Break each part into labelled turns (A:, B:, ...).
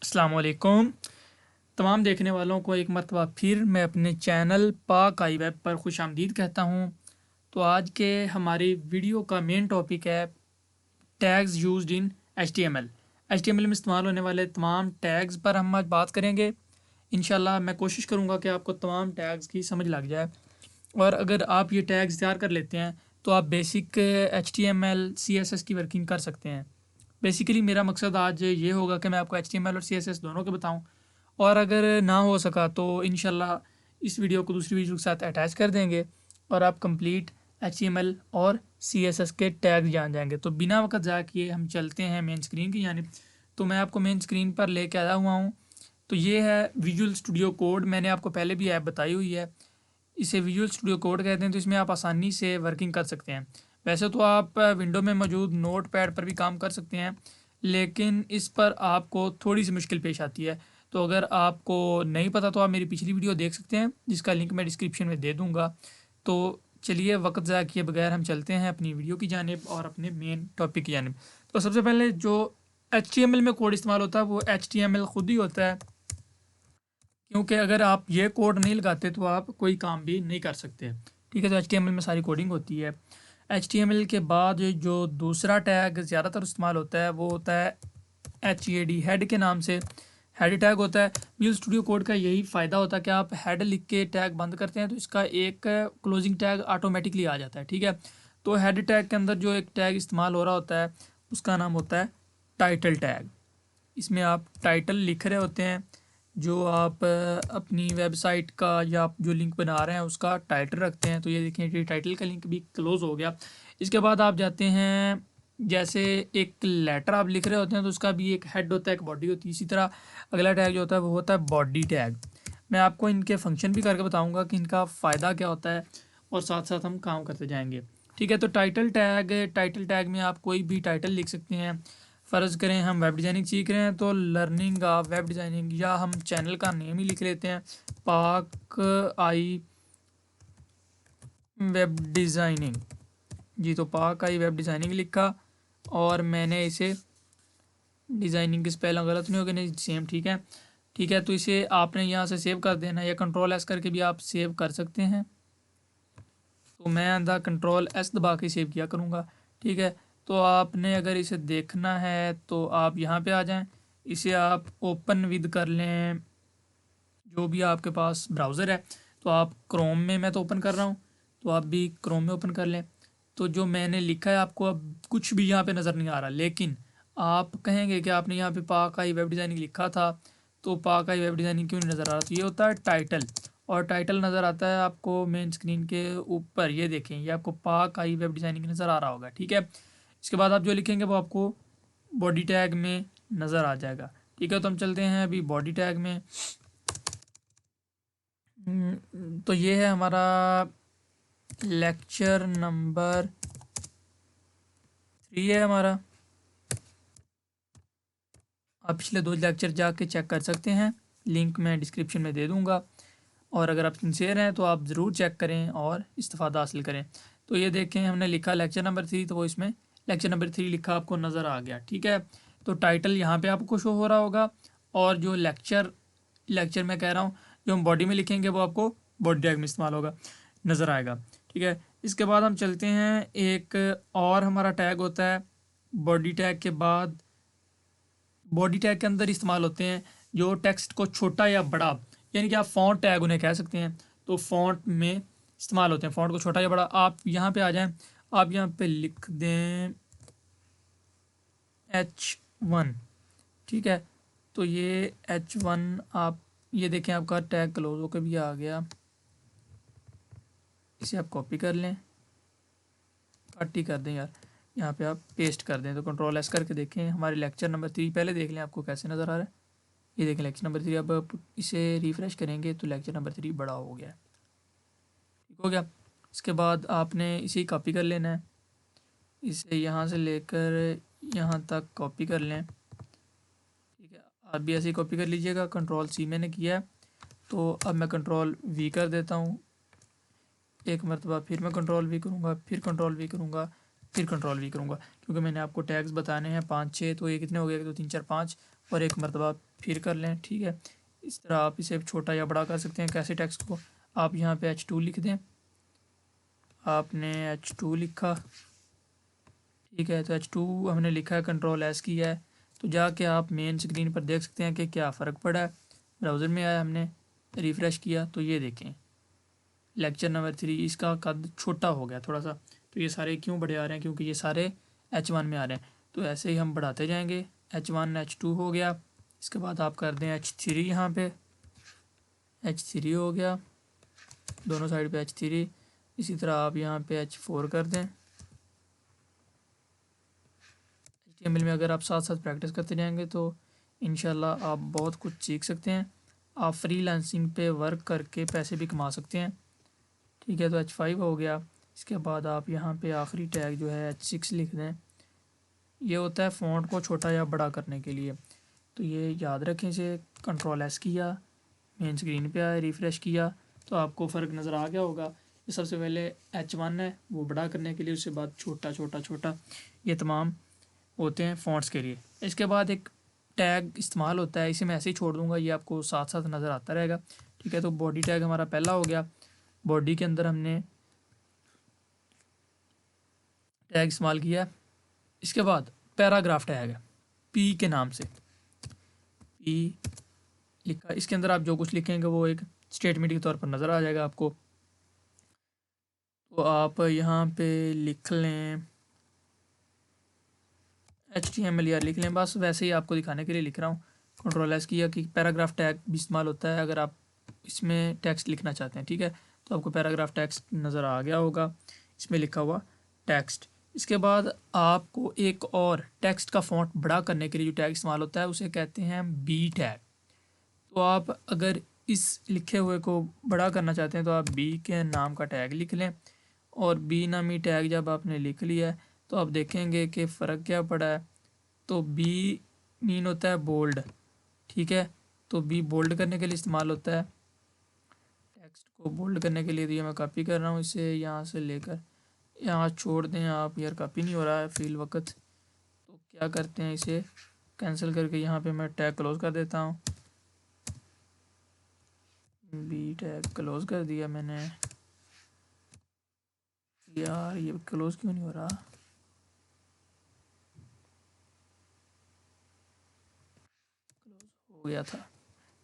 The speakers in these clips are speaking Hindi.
A: अस्सलाम वालेकुम। तमाम देखने वालों को एक मरतबा फिर मैं अपने चैनल पाक आई वेब पर खुश आमदीद कहता हूँ। तो आज के हमारी वीडियो का मेन टॉपिक है tags used in HTML। HTML में इस्तेमाल होने वाले तमाम टैग्स पर हम आज बात करेंगे। इंशाल्लाह मैं कोशिश करूँगा कि आपको तमाम टैग्स की समझ लग जाए, और अगर आप ये टैग्स तैयार कर लेते हैं तो आप बेसिक HTML CSS की वर्किंग कर सकते हैं। बेसिकली मेरा मकसद आज ये होगा कि मैं आपको HTML और CSS दोनों के बताऊं, और अगर ना हो सका तो इंशाल्लाह इस वीडियो को दूसरी वीडियो के साथ अटैच कर देंगे और आप कंप्लीट HTML और CSS के टैग जान जाएंगे। तो बिना वक्त ज़ाया किए हम चलते हैं मेन स्क्रीन की जानिब। तो मैं आपको मेन स्क्रीन पर लेके आया हुआ हूँ। तो ये है विजुअल स्टूडियो कोड। मैंने आपको पहले भी ऐप बताई हुई है, इसे विजुअल स्टूडियो कोड कहते हैं। तो इसमें आप आसानी से वर्किंग कर सकते हैं। वैसे तो आप विंडो में मौजूद नोट पैड पर भी काम कर सकते हैं, लेकिन इस पर आपको थोड़ी सी मुश्किल पेश आती है। तो अगर आपको नहीं पता तो आप मेरी पिछली वीडियो देख सकते हैं, जिसका लिंक मैं डिस्क्रिप्शन में दे दूँगा। तो चलिए वक्त ज़ाया किए बगैर हम चलते हैं अपनी वीडियो की जानिब और अपने मेन टॉपिक की जानिब। तो सबसे पहले जो HTML में कोड इस्तेमाल होता है वो HTML खुद ही होता है, क्योंकि अगर आप ये कोड नहीं लगाते तो आप कोई काम भी नहीं कर सकते। ठीक है, तो HTML में सारी कोडिंग होती है। HTML के बाद जो दूसरा टैग ज़्यादातर इस्तेमाल होता है वो होता है HEAD, हेड के नाम से हेड टैग होता है। विजुअल स्टूडियो कोड का यही फ़ायदा होता है कि आप हेड लिख के टैग बंद करते हैं तो इसका एक क्लोजिंग टैग ऑटोमेटिकली आ जाता है। ठीक है, तो हेड टैग के अंदर जो एक टैग इस्तेमाल हो रहा होता है उसका नाम होता है टाइटल टैग। इसमें आप टाइटल लिख रहे होते हैं, जो आप अपनी वेबसाइट का या आप जो लिंक बना रहे हैं उसका टाइटल रखते हैं। तो ये देखें कि टाइटल का लिंक भी क्लोज हो गया। इसके बाद आप जाते हैं, जैसे एक लेटर आप लिख रहे होते हैं तो उसका भी एक हेड होता है, एक बॉडी होती है। इसी तरह अगला टैग जो होता है वो होता है बॉडी टैग। मैं आपको इनके फंक्शन भी करके बताऊंगा कि इनका फ़ायदा क्या होता है, और साथ साथ हम काम करते जाएंगे। ठीक है, तो टाइटल टैग में आप कोई भी टाइटल लिख सकते हैं। फ़र्ज़ करें हम वेब डिज़ाइनिंग सीख रहे हैं तो लर्निंग ऑफ वेब डिज़ाइनिंग, या हम चैनल का नेम ही लिख लेते हैं पाक आई वेब डिज़ाइनिंग। जी, तो पाक आई वेब डिज़ाइनिंग लिखा, और मैंने इसे डिज़ाइनिंग की स्पेलिंग गलत नहीं होगी, नहीं सेम ठीक है। ठीक है, तो इसे आपने यहाँ से सेव कर देना, या कंट्रोल S करके भी आप सेव कर सकते हैं। तो मैं अंदर कंट्रोल S दबा के सेव किया करूँगा। ठीक है, तो आपने अगर इसे देखना है तो आप यहाँ पे आ जाएं, इसे आप ओपन विद कर लें जो भी आपके पास ब्राउज़र है। तो आप क्रोम में, मैं तो ओपन कर रहा हूँ, तो आप भी क्रोम में ओपन कर लें। तो जो मैंने लिखा है आपको अब कुछ भी यहाँ पे नज़र नहीं आ रहा, लेकिन आप कहेंगे कि आपने यहाँ पे पाक आई वेब डिज़ाइनिंग लिखा था, तो पाक आई वेब डिज़ाइनिंग क्यों नहीं नज़र आ रहा? तो ये होता है टाइटल, और टाइटल नज़र आता है आपको मेन स्क्रीन के ऊपर। ये देखें, ये आपको पाक आई वेब डिज़ाइनिंग नज़र आ रहा होगा। ठीक है, इसके बाद आप जो लिखेंगे वो आपको बॉडी टैग में नज़र आ जाएगा। ठीक है, तो हम चलते हैं अभी बॉडी टैग में। तो ये है हमारा लेक्चर नंबर 3 है हमारा। आप पिछले 2 लेक्चर जाके चेक कर सकते हैं, लिंक मैं डिस्क्रिप्शन में दे दूँगा। और अगर आप सिंसियर हैं तो आप ज़रूर चेक करें और इस्तेफ़ादा हासिल करें। तो ये देखें, हमने लिखा लेक्चर नंबर 3, तो वो इसमें लेक्चर नंबर 3 लिखा आपको नज़र आ गया। ठीक है, तो टाइटल यहाँ पे आपको शो हो रहा होगा, और जो लेक्चर मैं कह रहा हूँ जो हम बॉडी में लिखेंगे वो आपको बॉडी टैग में इस्तेमाल होगा, नज़र आएगा। ठीक है, इसके बाद हम चलते हैं, एक और हमारा टैग होता है बॉडी टैग के बाद। बॉडी टैग के अंदर इस्तेमाल होते हैं जो टेक्स्ट को छोटा या बड़ा, यानी कि आप फ़ॉन्ट टैग उन्हें कह सकते हैं। तो फ़ॉन्ट में इस्तेमाल होते हैं, फ़ॉन्ट को छोटा या बड़ा। आप यहाँ पे आ जाएं, आप यहाँ पे लिख दें H1। ठीक है, तो ये H1, आप ये देखें आपका टैग क्लोज होकर भी आ गया। इसे आप कॉपी कर लें, कट ही कर दें यार, यहाँ पे आप पेस्ट कर दें। तो कंट्रोल S करके देखें, हमारे लेक्चर नंबर 3 पहले देख लें आपको कैसे नज़र आ रहा है। ये देखें लेक्चर नंबर 3। अब आप इसे रिफ़्रेश करेंगे तो लेक्चर नंबर 3 बड़ा हो गया है। ठीक हो गया, इसके बाद आपने इसे कॉपी कर लेना है, इसे यहाँ से लेकर यहाँ तक कॉपी कर लें। ठीक है, आप भी ऐसे ही कॉपी कर लीजिएगा। कंट्रोल C मैंने किया है, तो अब मैं कंट्रोल V कर देता हूँ एक मरतबा, फिर मैं कंट्रोल V करूँगा, फिर कंट्रोल V करूँगा, फिर कंट्रोल V करूँगा, क्योंकि मैंने आपको टैग्स बताने हैं 5-6। तो ये कितने हो गए? 2 3 4 5, और एक मरतबा फिर कर लें, ठीक है। इस तरह आप इसे छोटा या बड़ा कर सकते हैं। कैसे टेक्स्ट को आप यहाँ पे H2 लिख दें, आपने H2 लिखा, ठीक है। तो H2 हमने लिखा है, कंट्रोल एस किया है, तो जाके आप मेन स्क्रीन पर देख सकते हैं कि क्या फ़र्क पड़ा है। ब्राउज़र में आया, हमने रिफ़्रेश किया तो ये देखें लेक्चर नंबर 3 इसका कद छोटा हो गया थोड़ा सा। तो ये सारे क्यों बड़े आ रहे हैं, क्योंकि ये सारे H1 में आ रहे हैं। तो ऐसे ही हम बढ़ाते जाएंगे। H1 H2 हो गया, इसके बाद आप कर दें H3, यहाँ पे H3 हो गया, दोनों साइड पे H3। इसी तरह आप यहाँ पे H4 कर दें। HTML में अगर आप साथ साथ प्रैक्टिस करते जाएंगे तो इंशाल्लाह आप बहुत कुछ सीख सकते हैं। आप फ्रीलांसिंग पे वर्क करके पैसे भी कमा सकते हैं, ठीक है। तो H5 हो गया। इसके बाद आप यहाँ पे आखिरी टैग जो है H6 लिख दें। ये होता है फ़ॉन्ट को छोटा या बड़ा करने के लिए, तो ये याद रखें। इसे कंट्रोल एस किया, मेन स्क्रीन पे आए, रिफ़्रेश किया तो आपको फ़र्क नज़र आ गया होगा। ये सबसे पहले H1 है, वो बड़ा करने के लिए, उसके बाद छोटा छोटा छोटा, ये तमाम होते हैं फ़ॉन्ट्स के लिए। इसके बाद एक टैग इस्तेमाल होता है, इसे मैं ऐसे ही छोड़ दूँगा, ये आपको साथ साथ नज़र आता रहेगा, ठीक है। तो बॉडी टैग हमारा पहला हो गया। बॉडी के अंदर हमने टैग इस्तेमाल किया। इसके बाद पैराग्राफ टैग है, पी के नाम से, पी लिखा। इसके अंदर आप जो कुछ लिखेंगे वो एक स्टेटमेंट के तौर पर नज़र आ जाएगा आपको। तो आप यहाँ पे लिख लें HTML या लिख लें, बस वैसे ही आपको दिखाने के लिए लिख रहा हूँ। कंट्रोल एस किया कि पैराग्राफ टैग भी इस्तेमाल होता है अगर आप इसमें टेक्स्ट लिखना चाहते हैं, ठीक है। तो आपको पैराग्राफ टेक्स्ट नज़र आ गया होगा, इसमें लिखा हुआ टेक्स्ट। इसके बाद आपको एक और टेक्स्ट का फ़ॉन्ट बड़ा करने के लिए जो टैग इस्तेमाल होता है उसे कहते हैं बी टैग। तो आप अगर इस लिखे हुए को बड़ा करना चाहते हैं तो आप बी के नाम का टैग लिख लें, और बी नामी टैग जब आपने लिख लिया है तो आप देखेंगे कि फ़र्क क्या पड़ा है। तो बी मीन होता है बोल्ड, ठीक है। तो बी बोल्ड करने के लिए इस्तेमाल होता है, टेक्स्ट को बोल्ड करने के लिए। तो ये मैं कॉपी कर रहा हूँ, इसे यहाँ से लेकर यहाँ छोड़ दें आप, यार कॉपी नहीं हो रहा है फ़िल वक्त। तो क्या करते हैं, इसे कैंसिल करके यहाँ पे मैं टैग क्लोज़ कर देता हूँ। बी टैग क्लोज़ कर दिया मैंने। यार ये क्लोज़ क्यों नहीं हो रहा, क्लोज़ हो गया था।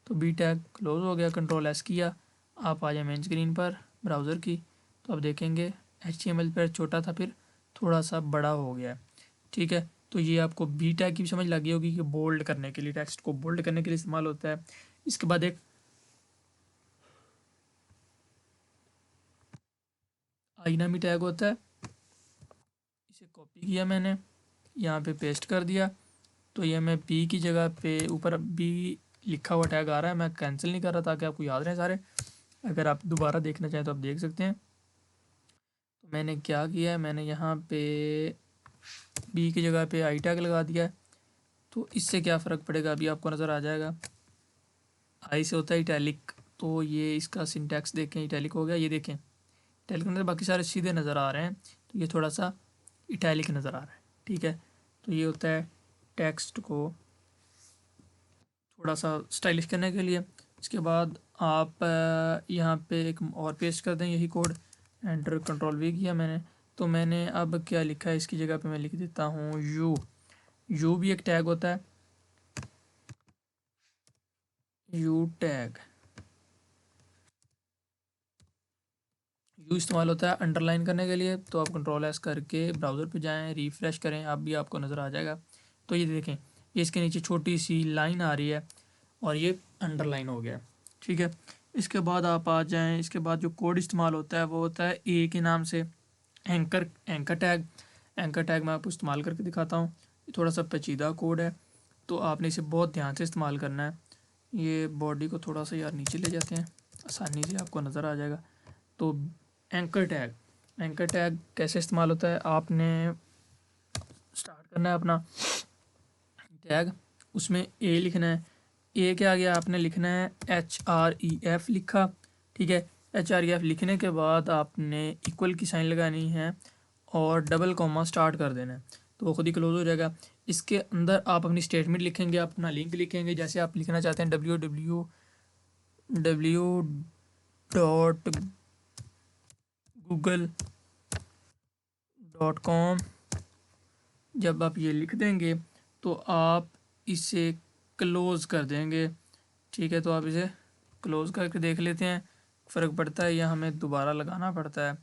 A: तो बी टैग क्लोज़ हो गया, कंट्रोल एस किया, आप आ जाए मेन स्क्रीन पर ब्राउज़र की। तो आप देखेंगे HTML पर छोटा था, फिर थोड़ा सा बड़ा हो गया, ठीक है। तो ये आपको बी टैग की समझ लगी होगी कि बोल्ड करने के लिए, टेक्स्ट को बोल्ड करने के लिए इस्तेमाल होता है। इसके बाद एक आई नामी टैग होता है, इसे कॉपी किया मैंने, यहाँ पे पेस्ट कर दिया। तो ये मैं बी की जगह पे ऊपर बी लिखा हुआ टैग आ रहा है, मैं कैंसिल नहीं कर रहा ताकि आपको याद रहे सारे। अगर आप दोबारा देखना चाहें तो आप देख सकते हैं। तो मैंने क्या किया है, मैंने यहाँ पे बी की जगह पे आई टैग लगा दिया है। तो इससे क्या फ़र्क पड़ेगा अभी आपको नज़र आ जाएगा। आई से होता है इटैलिक, तो ये इसका सिंटैक्स देखें, इटैलिक हो गया, ये देखें इटैलिक के अंदर बाकी सारे सीधे नज़र आ रहे हैं, तो ये थोड़ा सा इटैलिक नज़र आ रहा है, ठीक है। तो ये होता है टेक्स्ट को थोड़ा सा स्टाइलिश करने के लिए। इसके बाद आप यहाँ पे एक और पेस्ट कर दें यही कोड, एंटर कंट्रोल वी किया मैंने। तो मैंने अब क्या लिखा है, इसकी जगह पे मैं लिख देता हूँ यू। यू भी एक टैग होता है, यू टैग। यू इस्तेमाल होता है अंडरलाइन करने के लिए। तो आप कंट्रोल एस करके ब्राउज़र पे जाएं, रिफ़्रेश करें, अब भी आपको नज़र आ जाएगा। तो ये देखें, ये इसके नीचे छोटी सी लाइन आ रही है और ये अंडरलाइन हो गया, ठीक है। इसके बाद आप आ जाएं, इसके बाद जो कोड इस्तेमाल होता है वो होता है ए के नाम से anchor, anchor tag. Anchor tag मैं आपको इस्तेमाल करके दिखाता हूँ। ये थोड़ा सा पेचीदा कोड है, तो आपने इसे बहुत ध्यान से इस्तेमाल करना है। ये बॉडी को थोड़ा सा यार नीचे ले जाते हैं, आसानी से आपको नज़र आ जाएगा। तो एंकर टैग, एंकर टैग कैसे इस्तेमाल होता है, आपने स्टार्ट करना है अपना टैग, उसमें ए लिखना है। ए के आगे आपने लिखना है HREF लिखा, ठीक है। HREF लिखने के बाद आपने इक्वल की साइन लगानी है और डबल कॉमा स्टार्ट कर देना है। तो वो खुद ही क्लोज हो जाएगा। इसके अंदर आप अपनी स्टेटमेंट लिखेंगे, अपना लिंक लिखेंगे, जैसे आप लिखना चाहते हैं www.google.com। जब आप ये लिख देंगे तो आप इसे क्लोज़ कर देंगे। ठीक है, तो आप इसे क्लोज़ करके देख लेते हैं फ़र्क पड़ता है या हमें दोबारा लगाना पड़ता है।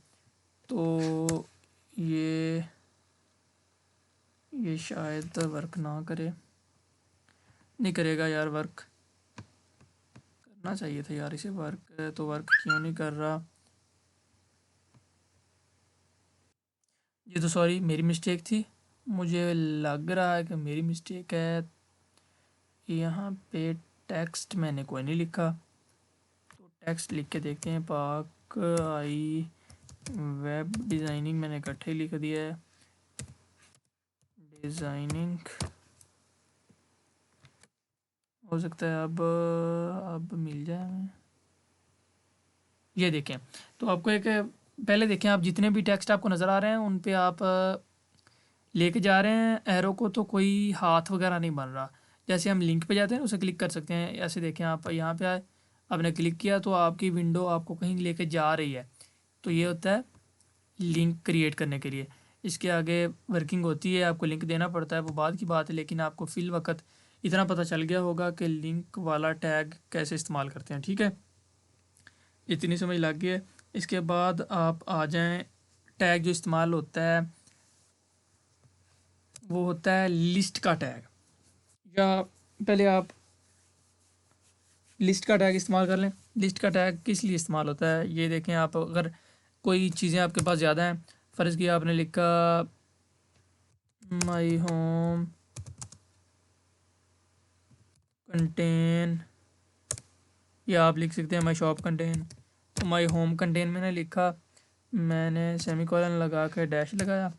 A: तो ये शायद वर्क ना करे, नहीं करेगा यार, वर्क करना चाहिए था यार इसे, वर्क तो वर्क क्यों नहीं कर रहा। ये तो सॉरी मेरी मिस्टेक थी, मुझे लग रहा है कि मेरी मिस्टेक है। यहाँ पे टेक्स्ट मैंने कोई नहीं लिखा, तो टेक्स्ट लिख के देखते हैं। पाक आई वेब डिज़ाइनिंग मैंने इकट्ठे लिख दिया है, डिज़ाइनिंग। हो सकता है अब मिल जाए हमें। ये देखें, तो आपको एक पहले देखें, आप जितने भी टेक्स्ट आपको नज़र आ रहे हैं उन पे आप लेके जा रहे हैं एरो को, तो कोई हाथ वगैरह नहीं बन रहा। जैसे हम लिंक पे जाते हैं उसे क्लिक कर सकते हैं, ऐसे देखें आप यहाँ पे आए, आपने क्लिक किया तो आपकी विंडो आपको कहीं लेके जा रही है। तो ये होता है लिंक क्रिएट करने के लिए। इसके आगे वर्किंग होती है, आपको लिंक देना पड़ता है, वो बाद की बात है, लेकिन आपको फ़िल वक्त इतना पता चल गया होगा कि लिंक वाला टैग कैसे इस्तेमाल करते हैं। ठीक है, इतनी समझ लग गई है। इसके बाद आप आ जाएं, टैग जो इस्तेमाल होता है वो होता है लिस्ट का टैग, या पहले आप लिस्ट का टैग इस्तेमाल कर लें। लिस्ट का टैग किस लिए इस्तेमाल होता है ये देखें। आप अगर कोई चीज़ें आपके पास ज़्यादा हैं, फ़र्ज़ किया आपने लिखा माई होम कंटेन, या आप लिख सकते हैं माई शॉप कंटेन। तो माई होम कंटेन मैंने लिखा, मैंने सेमीकोलन लगा कर डैश लगाया,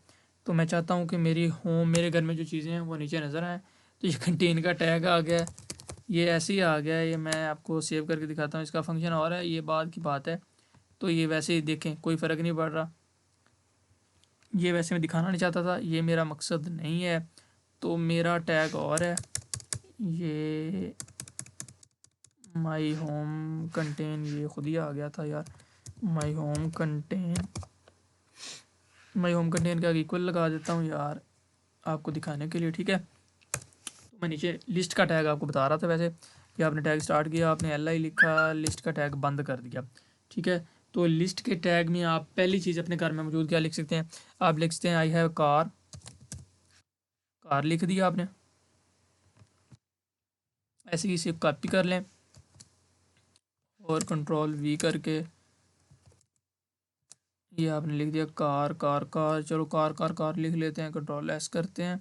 A: तो मैं चाहता हूँ कि मेरी होम, मेरे घर में जो चीज़ें हैं वो नीचे नज़र आएँ। तो ये कंटेन का टैग आ गया, ये ऐसे ही आ गया है। ये मैं आपको सेव करके दिखाता हूँ, इसका फंक्शन और है, ये बाद की बात है। तो ये वैसे ही देखें, कोई फ़र्क नहीं पड़ रहा। ये वैसे मैं दिखाना नहीं चाहता था, ये मेरा मकसद नहीं है। तो मेरा टैग और है, ये माई होम कंटेन, ये खुद ही आ गया था यार। My home contain, my home contain का इक्वल लगा देता हूँ यार आपको दिखाने के लिए। ठीक है, तो मैं नीचे लिस्ट का टैग आपको बता रहा था वैसे, कि आपने टैग स्टार्ट किया, आपने LI लिखा, लिस्ट का टैग बंद कर दिया। ठीक है, तो लिस्ट के टैग में आप पहली चीज़ अपने घर में मौजूद क्या लिख सकते हैं। आप लिख सकते हैं आई हैव कार, कार लिख दिया आपने। ऐसे ही इसे कॉपी कर लें और कंट्रोल V करके ये आपने लिख दिया कार कार कार। चलो कार कार कार लिख लेते हैं, कंट्रोल S करते हैं।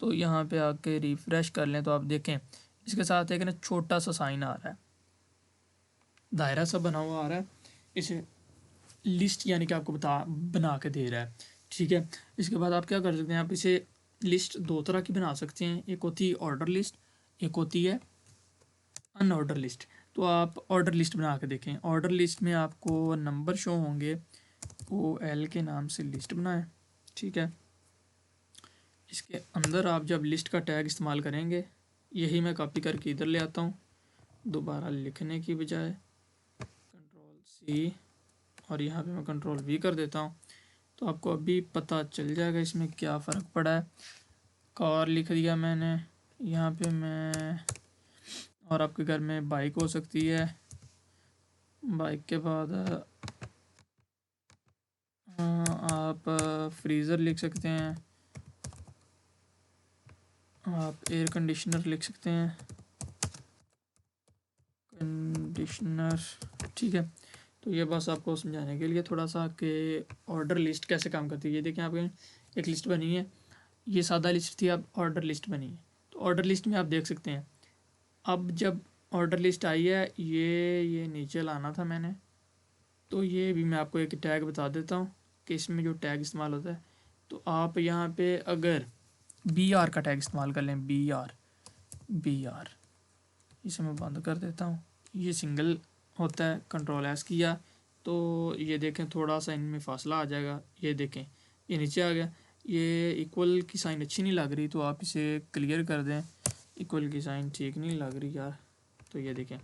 A: तो यहाँ पे आके रिफ़्रेश कर लें तो आप देखें इसके साथ एक ना छोटा सा साइन आ रहा है, दायरा सा बना हुआ आ रहा है। इसे लिस्ट यानी कि आपको बना के दे रहा है। ठीक है, इसके बाद आप क्या कर सकते हैं, आप इसे लिस्ट दो तरह की बना सकते हैं, एक होती है ऑर्डर लिस्ट, एक होती है अनऑर्डर लिस्ट। तो आप ऑर्डर लिस्ट बना के देखें। ऑर्डर लिस्ट में आपको नंबर शो होंगे, OL के नाम से लिस्ट बनाएं। ठीक है, इसके अंदर आप जब लिस्ट का टैग इस्तेमाल करेंगे, यही मैं कॉपी करके इधर ले आता हूँ, दोबारा लिखने की बजाय कंट्रोल C, और यहाँ पे मैं कंट्रोल V कर देता हूँ। तो आपको अभी पता चल जाएगा इसमें क्या फ़र्क पड़ा है। कार लिख दिया मैंने यहाँ पे मैं, और आपके घर में बाइक हो सकती है। बाइक के बाद आप फ्रीज़र लिख सकते हैं, आप एयर कंडीशनर लिख सकते हैं, कंडीशनर। ठीक है, तो ये बस आपको समझाने के लिए थोड़ा सा कि ऑर्डर लिस्ट कैसे काम करती है। ये देखें आपके एक लिस्ट बनी है, ये सादा लिस्ट थी, अब ऑर्डर लिस्ट बनी है। तो ऑर्डर लिस्ट में आप देख सकते हैं, अब जब ऑर्डर लिस्ट आई है, ये नीचे लाना था मैंने, तो ये भी मैं आपको एक टैग बता देता हूँ कि इसमें जो टैग इस्तेमाल होता है। तो आप यहाँ पे अगर BR का टैग इस्तेमाल कर लें, BR, इसे मैं बंद कर देता हूँ। ये सिंगल होता है, कंट्रोल S किया तो ये देखें थोड़ा सा इनमें फासला आ जाएगा, ये देखें ये नीचे आ गया। ये इक्वल की साइन अच्छी नहीं लग रही, तो आप इसे क्लियर कर दें। इक्वल की साइन ठीक नहीं लग रही यार। तो ये देखें,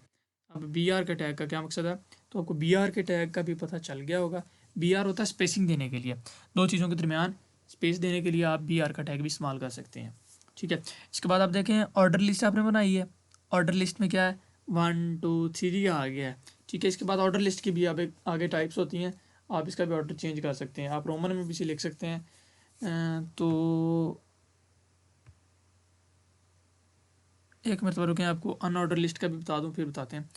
A: अब बी आर के टैग का क्या मकसद है, तो आपको बी आर के टैग का भी पता चल गया होगा। बी आर होता है स्पेसिंग देने के लिए, दो चीज़ों के दरमियान स्पेस देने के लिए आप बी आर का टैग भी इस्तेमाल कर सकते हैं। ठीक है, इसके बाद आप देखें ऑर्डर लिस्ट आपने बनाई है। ऑर्डर लिस्ट में क्या है, 1 2 3 आ गया है। ठीक है, इसके बाद ऑर्डर लिस्ट की भी अब आगे टाइप्स होती हैं, आप इसका भी ऑर्डर चेंज कर सकते हैं। आप रोमन में भी इसे लिख सकते हैं। तो एक मिनट रुकें, आपको अनऑर्डर लिस्ट का भी बता दूं फिर बताते हैं।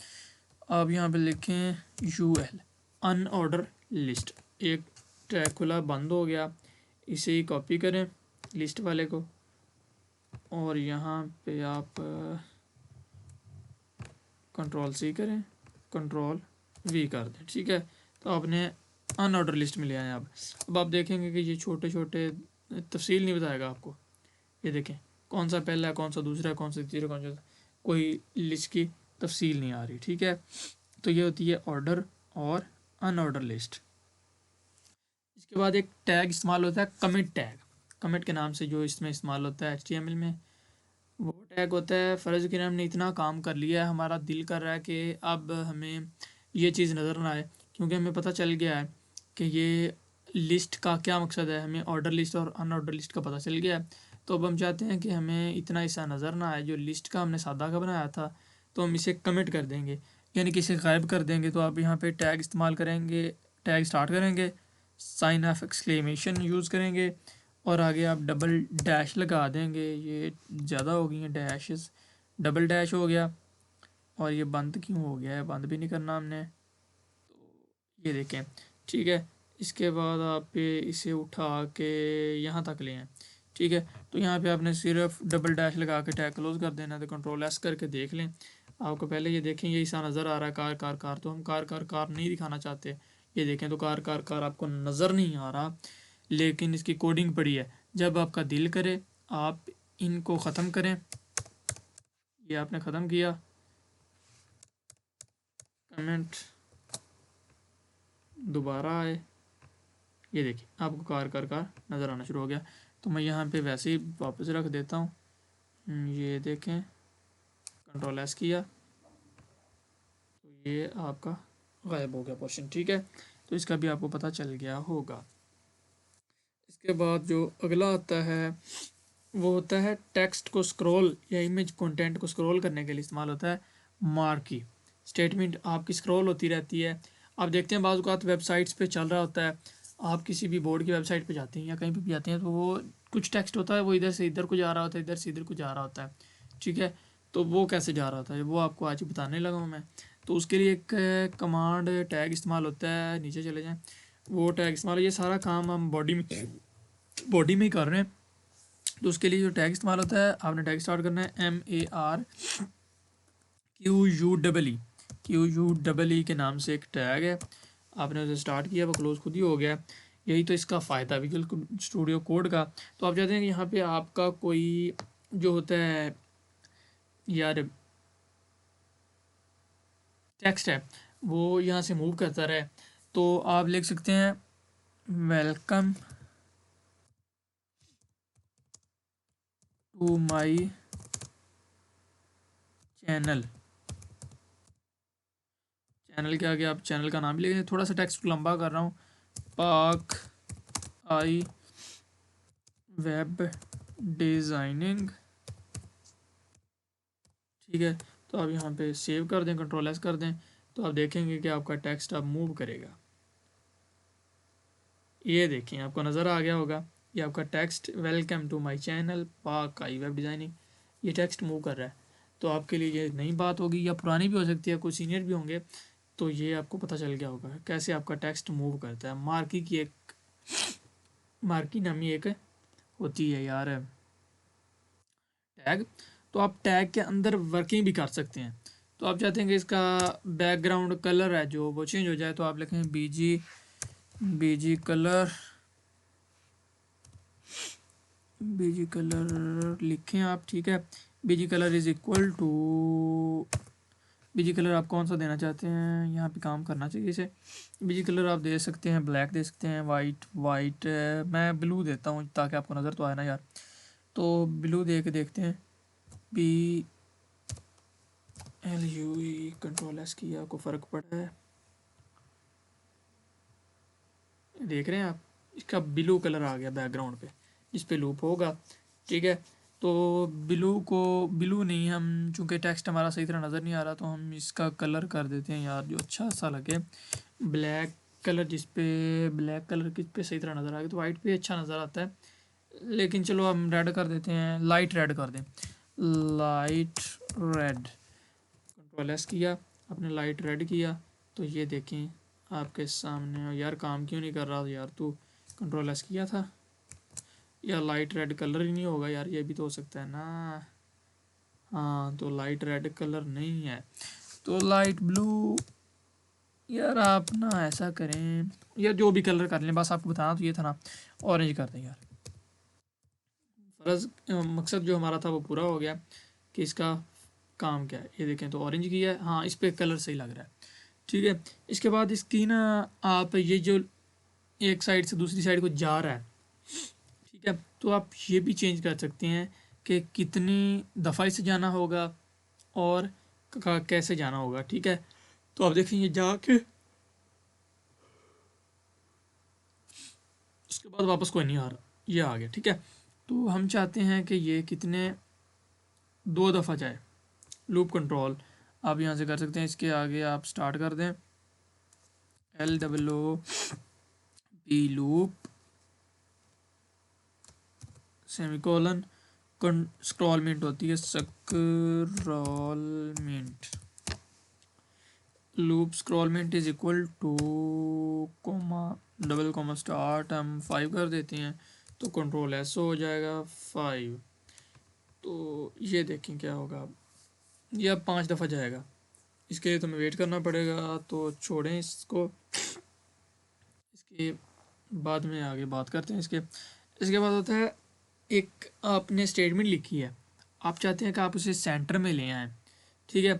A: आप यहाँ पे लिखें UL अनऑर्डर लिस्ट। एक टैग खुला बंद हो गया, इसे ही कॉपी करें लिस्ट वाले को, और यहाँ पे आप Ctrl+C करें, Ctrl+V कर दें। ठीक है, तो आपने अनऑर्डर लिस्ट में ले आए। अब आप देखेंगे कि ये छोटे छोटे तफसील नहीं बताएगा आपको। ये देखें कौन सा पहला है, कौन सा दूसरा है, कौन सा तीसरा, कौन सा, कोई लिस्ट की तफसील नहीं आ रही। ठीक है, तो ये होती है ऑर्डर और अनऑर्डर लिस्ट। इसके बाद एक टैग इस्तेमाल होता है कमिट टैग। कमिट के नाम से जो इसमें इस्तेमाल होता है HTML में, वो टैग होता है फ़र्ज़ करें हमने इतना काम कर लिया है, हमारा दिल कर रहा है कि अब हमें ये चीज़ नज़र ना आए, क्योंकि हमें पता चल गया है कि ये लिस्ट का क्या मकसद है, हमें ऑर्डर लिस्ट और अनऑर्डर लिस्ट का पता चल गया है। तो अब हम चाहते हैं कि हमें इतना हिस्सा नज़र ना आए जो लिस्ट का हमने सादा का बनाया था, तो हम इसे कमिट कर देंगे, यानी कि इसे गायब कर देंगे। तो आप यहाँ पे टैग इस्तेमाल करेंगे, टैग स्टार्ट करेंगे, साइन ऑफ एक्सक्लेमेशन यूज़ करेंगे, और आगे आप डबल डैश लगा देंगे। ये ज़्यादा हो गई हैं डैशेस, डबल डैश हो गया। और ये बंद क्यों हो गया है, बंद भी नहीं करना हमने, ये देखें। ठीक है, इसके बाद आप इसे उठा के यहाँ तक ले आए। ठीक है, तो यहाँ पे आपने सिर्फ डबल डैश लगा के टैग क्लोज कर देना है। तो Ctrl+S करके देख लें, आपको पहले ये देखें ये ऐसा नज़र आ रहा है कार कार कार, तो हम कार कार कार नहीं दिखाना चाहते। ये देखें, तो कार कार कार आपको नज़र नहीं आ रहा, लेकिन इसकी कोडिंग पड़ी है। जब आपका दिल करे आप इनको ख़त्म करें। ये आपने ख़त्म किया, कमेंट दोबारा आए, ये देखिए आपको कार कार कार नज़र आना शुरू हो गया। तो मैं यहाँ पे वैसे ही वापस रख देता हूँ। ये देखें, Ctrl+S किया, तो ये आपका गायब हो गया पोर्शन। ठीक है, तो इसका भी आपको पता चल गया होगा। इसके बाद जो अगला आता है वो होता है टेक्स्ट को स्क्रॉल या इमेज कंटेंट को स्क्रॉल करने के लिए इस्तेमाल होता है मार्की स्टेटमेंट। आपकी स्क्रॉल होती रहती है, आप देखते हैं बाज़ औक़ात वेबसाइट्स पे चल रहा होता है, आप किसी भी बोर्ड की वेबसाइट पे जाते हैं या कहीं पे भी जाते हैं, तो वो कुछ टेक्स्ट होता है वो इधर से इधर को जा रहा होता है, इधर से इधर को जा रहा होता है। ठीक है, तो वो कैसे जा रहा होता है वो आपको आज बताने लगा हूँ मैं। तो उसके लिए एक कमांड टैग इस्तेमाल होता है, नीचे चले जाएँ, वो टैग इस्तेमाल, ये सारा काम हम बॉडी में ही कर रहे हैं। तो उसके लिए जो टैग इस्तेमाल होता है, आपने टैग स्टार्ट करना है MARQUE के नाम से एक टैग है, आपने उसे स्टार्ट किया, वो क्लोज खुद ही हो गया। यही तो इसका फ़ायदा विजुअल स्टूडियो कोड का। तो आप चाहते हैं कि यहाँ पे आपका कोई जो होता है यार टेक्स्ट है वो यहाँ से मूव करता रहे, तो आप लिख सकते हैं welcome to my channel. Channel के आगे आप चैनल का नाम भी लिखें। थोड़ा सा टेक्स्ट लंबा कर रहा हूँ, पाक आई वेब डिज़ाइनिंग। ठीक है, तो आप यहाँ पे सेव कर दें, Ctrl+S कर दें, तो आप देखेंगे कि आपका टेक्स्ट अब मूव करेगा। ये देखें आपको नज़र आ गया होगा, ये आपका text welcome to my channel पाक आई वेब डिज़ाइनिंग, ये टेक्स्ट मूव कर रहा है। तो आपके लिए ये नई बात होगी या पुरानी भी हो सकती है, कुछ सीनियर भी होंगे, तो ये आपको पता चल गया होगा कैसे आपका टेक्स्ट मूव करता है। मार्की नामी एक होती है यार टैग, तो आप टैग के अंदर वर्किंग भी कर सकते हैं। तो आप चाहते हैं कि इसका बैकग्राउंड कलर है जो वो चेंज हो जाए, तो आप लिखें बीजी कलर लिखें आप। ठीक है, BG colour is equal to BG colour आप कौन सा देना चाहते हैं, यहाँ पे काम करना चाहिए इसे। बीजी कलर आप दे सकते हैं, ब्लैक दे सकते हैं, वाइट मैं ब्लू देता हूँ ताकि आपको नज़र तो आए ना यार। तो ब्लू दे के देखते हैं। BLUE कंट्रोल एस किया, आपको फ़र्क पड़ा है, देख रहे हैं आप, इसका ब्लू कलर आ गया बैकग्राउंड पे जिस पे लूप होगा। ठीक है, तो ब्लू नहीं, हम चूंकि टेक्स्ट हमारा सही तरह नज़र नहीं आ रहा तो हम इसका कलर कर देते हैं यार जो अच्छा सा लगे, ब्लैक कलर, जिस पे ब्लैक कलर किस पे सही तरह नज़र आ गया, तो वाइट पे अच्छा नज़र आता है। लेकिन चलो हम रेड कर देते हैं, लाइट रेड कर दें, लाइट रेड, कंट्रोल एस किया, आपने लाइट रेड किया, तो ये देखें आपके सामने। यार काम क्यों नहीं कर रहा यार, तू कंट्रोल एस किया था, या लाइट रेड कलर ही नहीं होगा यार, ये भी तो हो सकता है ना। हाँ, तो लाइट रेड कलर नहीं है, तो लाइट ब्लू। यार आप ना ऐसा करें, या जो भी कलर कर लें, बस आपको बताना तो ये था ना, ऑरेंज कर दें यार। फर्ज मकसद जो हमारा था वो पूरा हो गया कि इसका काम क्या है, ये देखें तो ऑरेंज किया है, हाँ इस पर कलर सही लग रहा है। ठीक है, इसके बाद इसकी ना आप ये जो एक साइड से दूसरी साइड को जा रहा है, ठीक है, तो आप ये भी चेंज कर सकते हैं कि कितनी दफ़ा इसे जाना होगा और कैसे जाना होगा। ठीक है, तो आप देखें ये जाके उसके बाद वापस कोई नहीं आ रहा, ये आ गया। ठीक है, तो हम चाहते हैं कि ये कितने 2 दफ़ा जाए, लूप कंट्रोल आप यहाँ से कर सकते हैं। इसके आगे आप स्टार्ट कर दें, LOOP लूप सेमीकोलन, स्क्रॉलमेंट होती है, स्क्रॉलमेंट, लूप स्क्रॉलमेंट is equal to comma double comma start, हम 5 कर देते हैं तो कंट्रोल एस हो जाएगा 5। तो ये देखें क्या होगा, ये अब 5 दफ़ा जाएगा, इसके लिए तुम्हें वेट करना पड़ेगा, तो छोड़ें इसको, इसके बाद में आगे बात करते हैं। इसके बाद होता है, एक आपने स्टेटमेंट लिखी है, आप चाहते हैं कि आप उसे सेंटर में ले आएँ। ठीक है,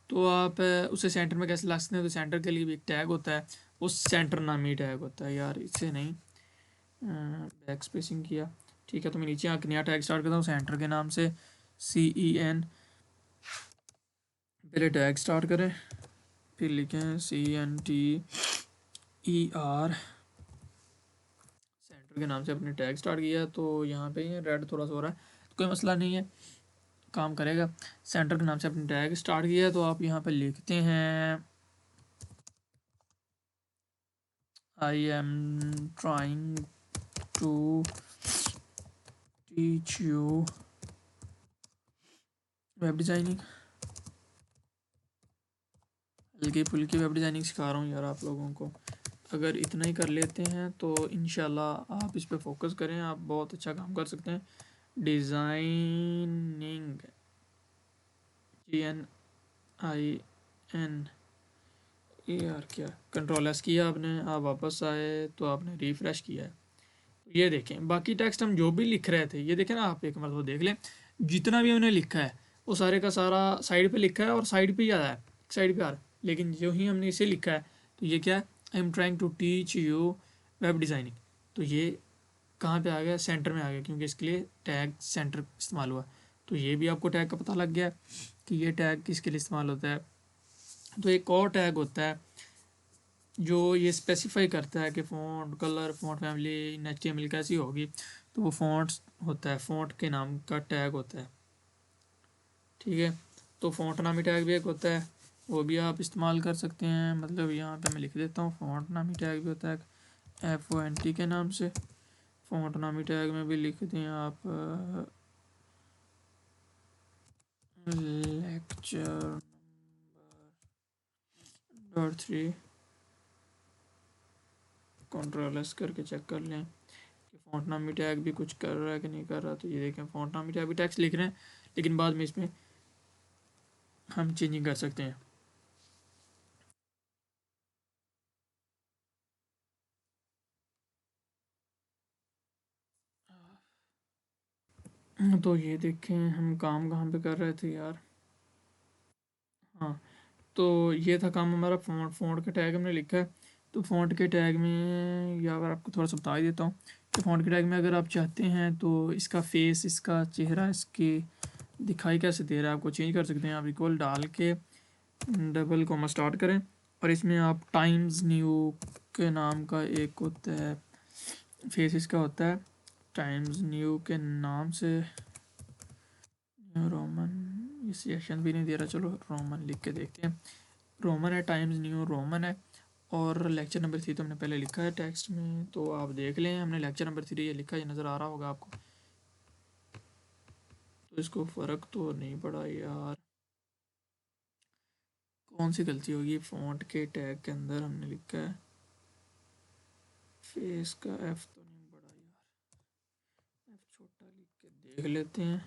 A: तो आप उसे सेंटर में कैसे ला सकते हैं, तो सेंटर के लिए भी एक टैग होता है, वो सेंटर नामी टैग होता है यार, इससे नहीं बैक स्पेसिंग किया। ठीक है, तो मैं नीचे आके नया टैग स्टार्ट करता हूँ सेंटर के नाम से, CEN, पहले टैग स्टार्ट करें, फिर लिखें CENTER, सेंटर के नाम से अपने टैग स्टार्ट किया। तो यहाँ पे रेड थोड़ा सा हो रहा है, तो कोई मसला नहीं है, काम करेगा। सेंटर के नाम से अपने टैग स्टार्ट किया, तो आप यहाँ पे लिखते हैं I am trying to teach you web designing, हल्की फुल्की वेब डिज़ाइनिंग सिखा रहा हूँ यार आप लोगों को। अगर इतना ही कर लेते हैं तो इंशाल्लाह आप इस पे फोकस करें, आप बहुत अच्छा काम कर सकते हैं। डिज़ाइनिंग, GNIN, यार क्या कंट्रोल एस किया आपने, आप वापस आए तो आपने रिफ़्रेश किया है, ये देखें बाकी टेक्स्ट हम जो भी लिख रहे थे, ये देखें ना, आप एक मतलब देख लें, जितना भी हमने लिखा है वो सारे का सारा साइड पे लिखा है और साइड पे ही आ रहा है, साइड पे आ रहा है। लेकिन जो ही हमने इसे लिखा है, तो ये क्या है, I am trying to teach you web designing, तो ये कहाँ पे आ गया, सेंटर में आ गया, क्योंकि इसके लिए टैग सेंटर इस्तेमाल हुआ। तो ये भी आपको टैग का पता लग गया कि ये टैग किसके लिए इस्तेमाल होता है। तो एक और टैग होता है जो ये स्पेसिफाई करता है कि font colour, font family in HTML कैसी होगी, तो वो फ़ॉन्ट्स होता है, फ़ॉन्ट के नाम का टैग होता है। ठीक है, तो फ़ॉन्ट नामी टैग भी एक होता है, वो भी आप इस्तेमाल कर सकते हैं। मतलब यहाँ पे मैं लिख देता हूँ, फ़ॉन्ट नामी टैग भी होता है FONT के नाम से। फ़ॉन्ट नामी टैग में भी लिख दें आप लेक्चर .3, कंट्रोल एस करके चेक कर लें कि फ़ॉन्ट नामी टैग भी कुछ कर रहा है कि नहीं कर रहा। तो ये देखें, फ़ॉन्ट नामी टैग भी टेक्स्ट लिख रहे हैं, लेकिन बाद में इसमें हम चेंजिंग कर सकते हैं। तो ये देखें हम काम कहाँ पे कर रहे थे यार, हाँ, तो ये था काम हमारा। फ़ॉन्ट का टैग हमने लिखा है। तो फ़ॉन्ट के टैग में या अगर आपको थोड़ा सा बता ही देता हूँ कि फ़ॉन्ट के टैग में अगर आप चाहते हैं तो इसका फेस, इसका चेहरा, इसकी दिखाई कैसे दे रहा है आपको चेंज कर सकते हैं। आप इक्वल डाल के डबल कॉमा स्टार्ट करें और इसमें आप टाइम्स न्यू के नाम का एक होता है फेस, इसका होता है टाइम्स न्यू के नाम से रोमन, ये सेशन भी नहीं दे रहा, चलो रोमन लिख के देखते हैं। रोमन है, टाइम्स न्यू रोमन है। और लेक्चर नंबर 3 तो हमने पहले लिखा है टेक्स्ट में, तो आप देख लें हमने लेक्चर नंबर 3 ये लिखा है, ये नज़र आ रहा होगा आपको। तो इसको फ़र्क तो नहीं पड़ा यार, कौन सी गलती होगी। फ़ॉन्ट के टैग के अंदर हमने लिखा है फेस का एफ तो नहीं पड़ा यार, एफ छोटा लिख के देख लेते हैं।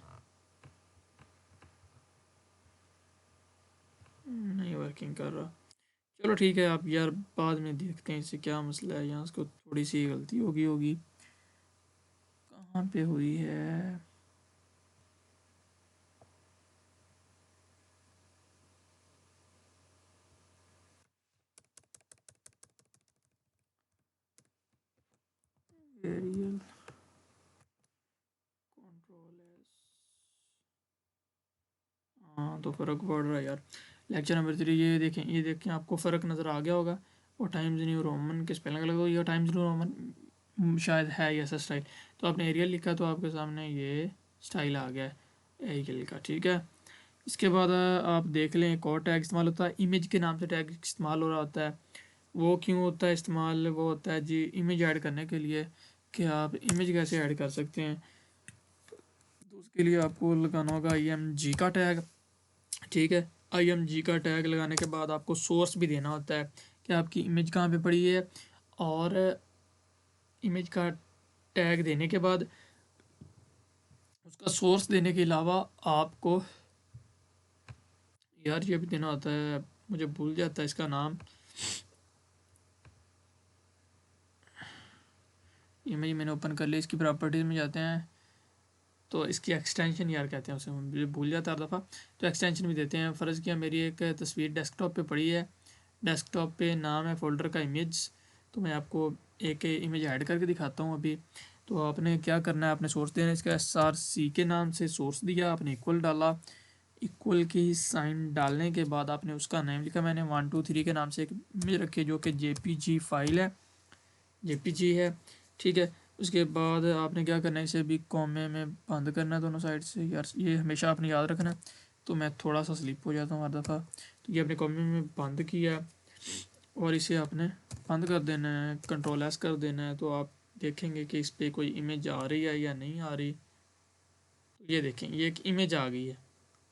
A: नहीं वर्किंग कर रहा, चलो ठीक है। आप यार बाद में देखते हैं इससे क्या मसला है। यहाँ उसको थोड़ी सी गलती होगी कहाँ पे हुई है। एरियल कंट्रोल एस, हाँ तो फ़र्क पड़ रहा है यार। लेक्चर नंबर 3 ये देखें आपको फ़र्क नज़र आ गया होगा। और टाइम्स न्यू रोमन के स्पेलिंग अलग होगी और टाइम्स न्यू रोमन शायद है ये ऐसा स्टाइल। तो आपने एरियल लिखा तो आपके सामने ये स्टाइल आ गया है एरियल का, ठीक है। इसके बाद आप देख लें एक और टैग इस्तेमाल होता है, इमेज के नाम से टैग इस्तेमाल हो रहा होता है। वो क्यों होता है इस्तेमाल, वो होता है जी इमेज ऐड करने के लिए कि आप इमेज कैसे ऐड कर सकते हैं। तो उसके लिए आपको लगाना होगा IMG का टैग, ठीक है। IMG का टैग लगाने के बाद आपको सोर्स भी देना होता है कि आपकी इमेज कहाँ पे पड़ी है। और इमेज का टैग देने के बाद उसका सोर्स देने के अलावा आपको यार ये भी देना होता है, मुझे भूल जाता है इसका नाम। इमेज मैंने ओपन कर लिया, इसकी प्रॉपर्टीज़ में जाते हैं तो इसकी एक्सटेंशन यार कहते हैं उसे, मुझे भूल जाता हर दफ़ा। तो एक्सटेंशन भी देते हैं। फ़र्ज़ किया मेरी एक तस्वीर डेस्कटॉप पे पड़ी है, डेस्कटॉप पे नाम है फ़ोल्डर का इमेज। तो मैं आपको एक इमेज ऐड करके दिखाता हूँ अभी। तो आपने क्या करना है, आपने सोर्स देना है इसका SRC के नाम से सोर्स दिया, आपने इक्वल डाला, इक्वल की साइन डालने के बाद आपने उसका नेम लिखा। मैंने 123 के नाम से एक इमेज रखी है जो कि JPG फाइल है, JPG है, ठीक है। उसके बाद आपने क्या करना है, इसे भी कॉमे में बंद करना है दोनों साइड से। यार ये हमेशा आपने याद रखना है। तो मैं थोड़ा सा स्लिप हो जाता हूँ हर दफ़ा। तो ये आपने कॉमे में बंद किया और इसे आपने बंद कर देना है, कंट्रोल S कर देना है। तो आप देखेंगे कि इस पर कोई इमेज आ रही है या नहीं आ रही। तो ये देखें ये एक इमेज आ गई है,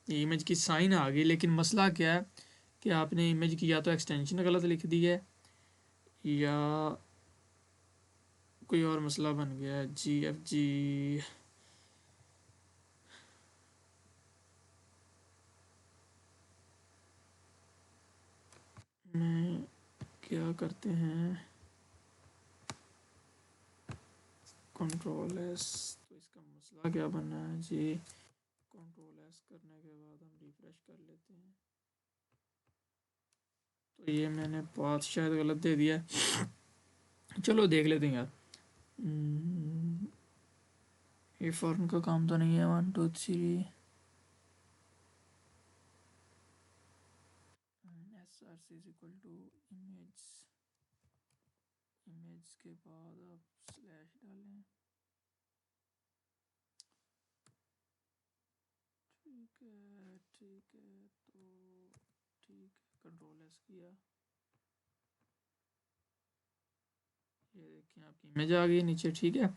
A: ये इमेज की साइन आ गई। लेकिन मसला क्या है कि आपने इमेज की या तो एक्सटेंशन गलत लिख दी है या कोई और मसला बन गया है। GFG में क्या करते हैं, कंट्रोल S। तो इसका मसला क्या बनना है जी, कंट्रोल S करने के बाद हम रिफ्रेश कर लेते हैं। तो ये मैंने पाथ शायद गलत दे दिया है, चलो देख लेते हैं यार। ये फॉर्म का काम तो नहीं है। 1 2 3 SRC is equal to image, image के बाद आप स्लैश डालें, ठीक है ठीक है। तो ठीक है, कंट्रोल S किया, ये देखिए आपकी इमेज आ गई नीचे, ठीक है।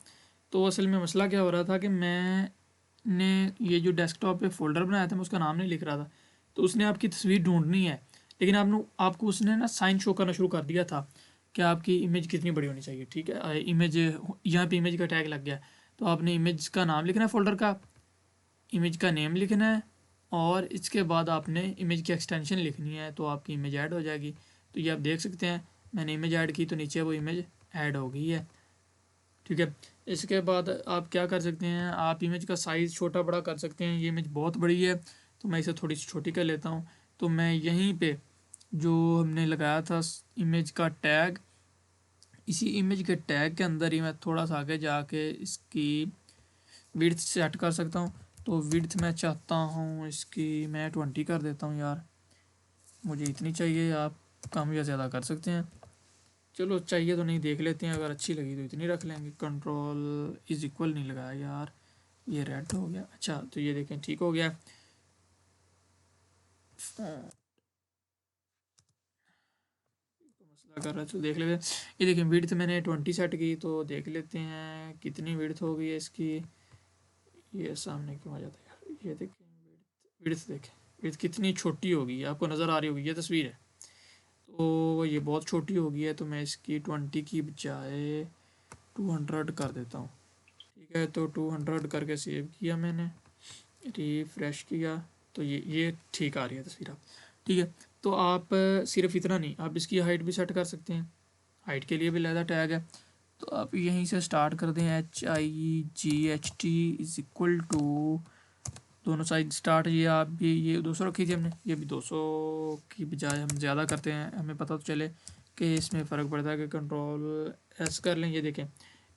A: तो असल में मसला क्या हो रहा था कि मैंने ये जो डेस्कटॉप पे फ़ोल्डर बनाया था मैं उसका नाम नहीं लिख रहा था। तो उसने आपकी तस्वीर ढूंढनी है, लेकिन आपको उसने ना साइन शो करना शुरू कर दिया था कि आपकी इमेज कितनी बड़ी होनी चाहिए, ठीक है। इमेज यहाँ पे इमेज का टैग लग गया। तो आपने इमेज का नाम लिखना है, फ़ोल्डर का इमेज का नेम लिखना है और इसके बाद आपने इमेज की एक्सटेंशन लिखनी है, तो आपकी इमेज ऐड हो जाएगी। तो ये आप देख सकते हैं मैंने इमेज ऐड की तो नीचे वो इमेज ऐड हो गई है, ठीक है। इसके बाद आप क्या कर सकते हैं, आप इमेज का साइज़ छोटा बड़ा कर सकते हैं। ये इमेज बहुत बड़ी है तो मैं इसे थोड़ी सी छोटी कर लेता हूँ। तो मैं यहीं पे जो हमने लगाया था इमेज का टैग, इसी इमेज के टैग के अंदर ही मैं थोड़ा सा आगे जाके इसकी विड्थ सेट कर सकता हूँ। तो विड्थ मैं चाहता हूँ इसकी मैं 20 कर देता हूँ यार, मुझे इतनी चाहिए, आप कम या ज़्यादा कर सकते हैं। चलो चाहिए तो नहीं, देख लेते हैं, अगर अच्छी लगी तो इतनी रख लेंगे। कंट्रोल इज इक्वल नहीं लगाया यार, ये रेड हो गया। अच्छा तो ये देखें ठीक हो गया। मसला कर रहा है तो देख लेते हैं। ये देखें विड्थ मैंने 20 सेट की, तो देख लेते हैं कितनी विड्थ हो गई है इसकी। ये सामने क्यों आ जाता है यार, ये देखें विड्थ देखें, विड्थ कितनी छोटी होगी, आपको नज़र आ रही होगी, ये तस्वीर है। तो ये बहुत छोटी हो गई है, तो मैं इसकी 20 की बजाय 200 कर देता हूँ। ठीक है, तो 200 करके सेव किया मैंने, रिफ्रेश किया, तो ये ठीक आ रही है तस्वीर आप। ठीक है, तो आप सिर्फ इतना नहीं, आप इसकी हाइट भी सेट कर सकते हैं, हाइट के लिए भी अलग टैग है। तो आप यहीं से स्टार्ट कर दें, HIGHT इज इक्वल टू, दोनों साइड स्टार्ट, ये आप भी ये 200 रखी थी हमने, ये भी 200 की बजाय हम ज़्यादा करते हैं, हमें पता तो चले कि इसमें फ़र्क पड़ता है। कि कंट्रोल S कर लें, ये देखें,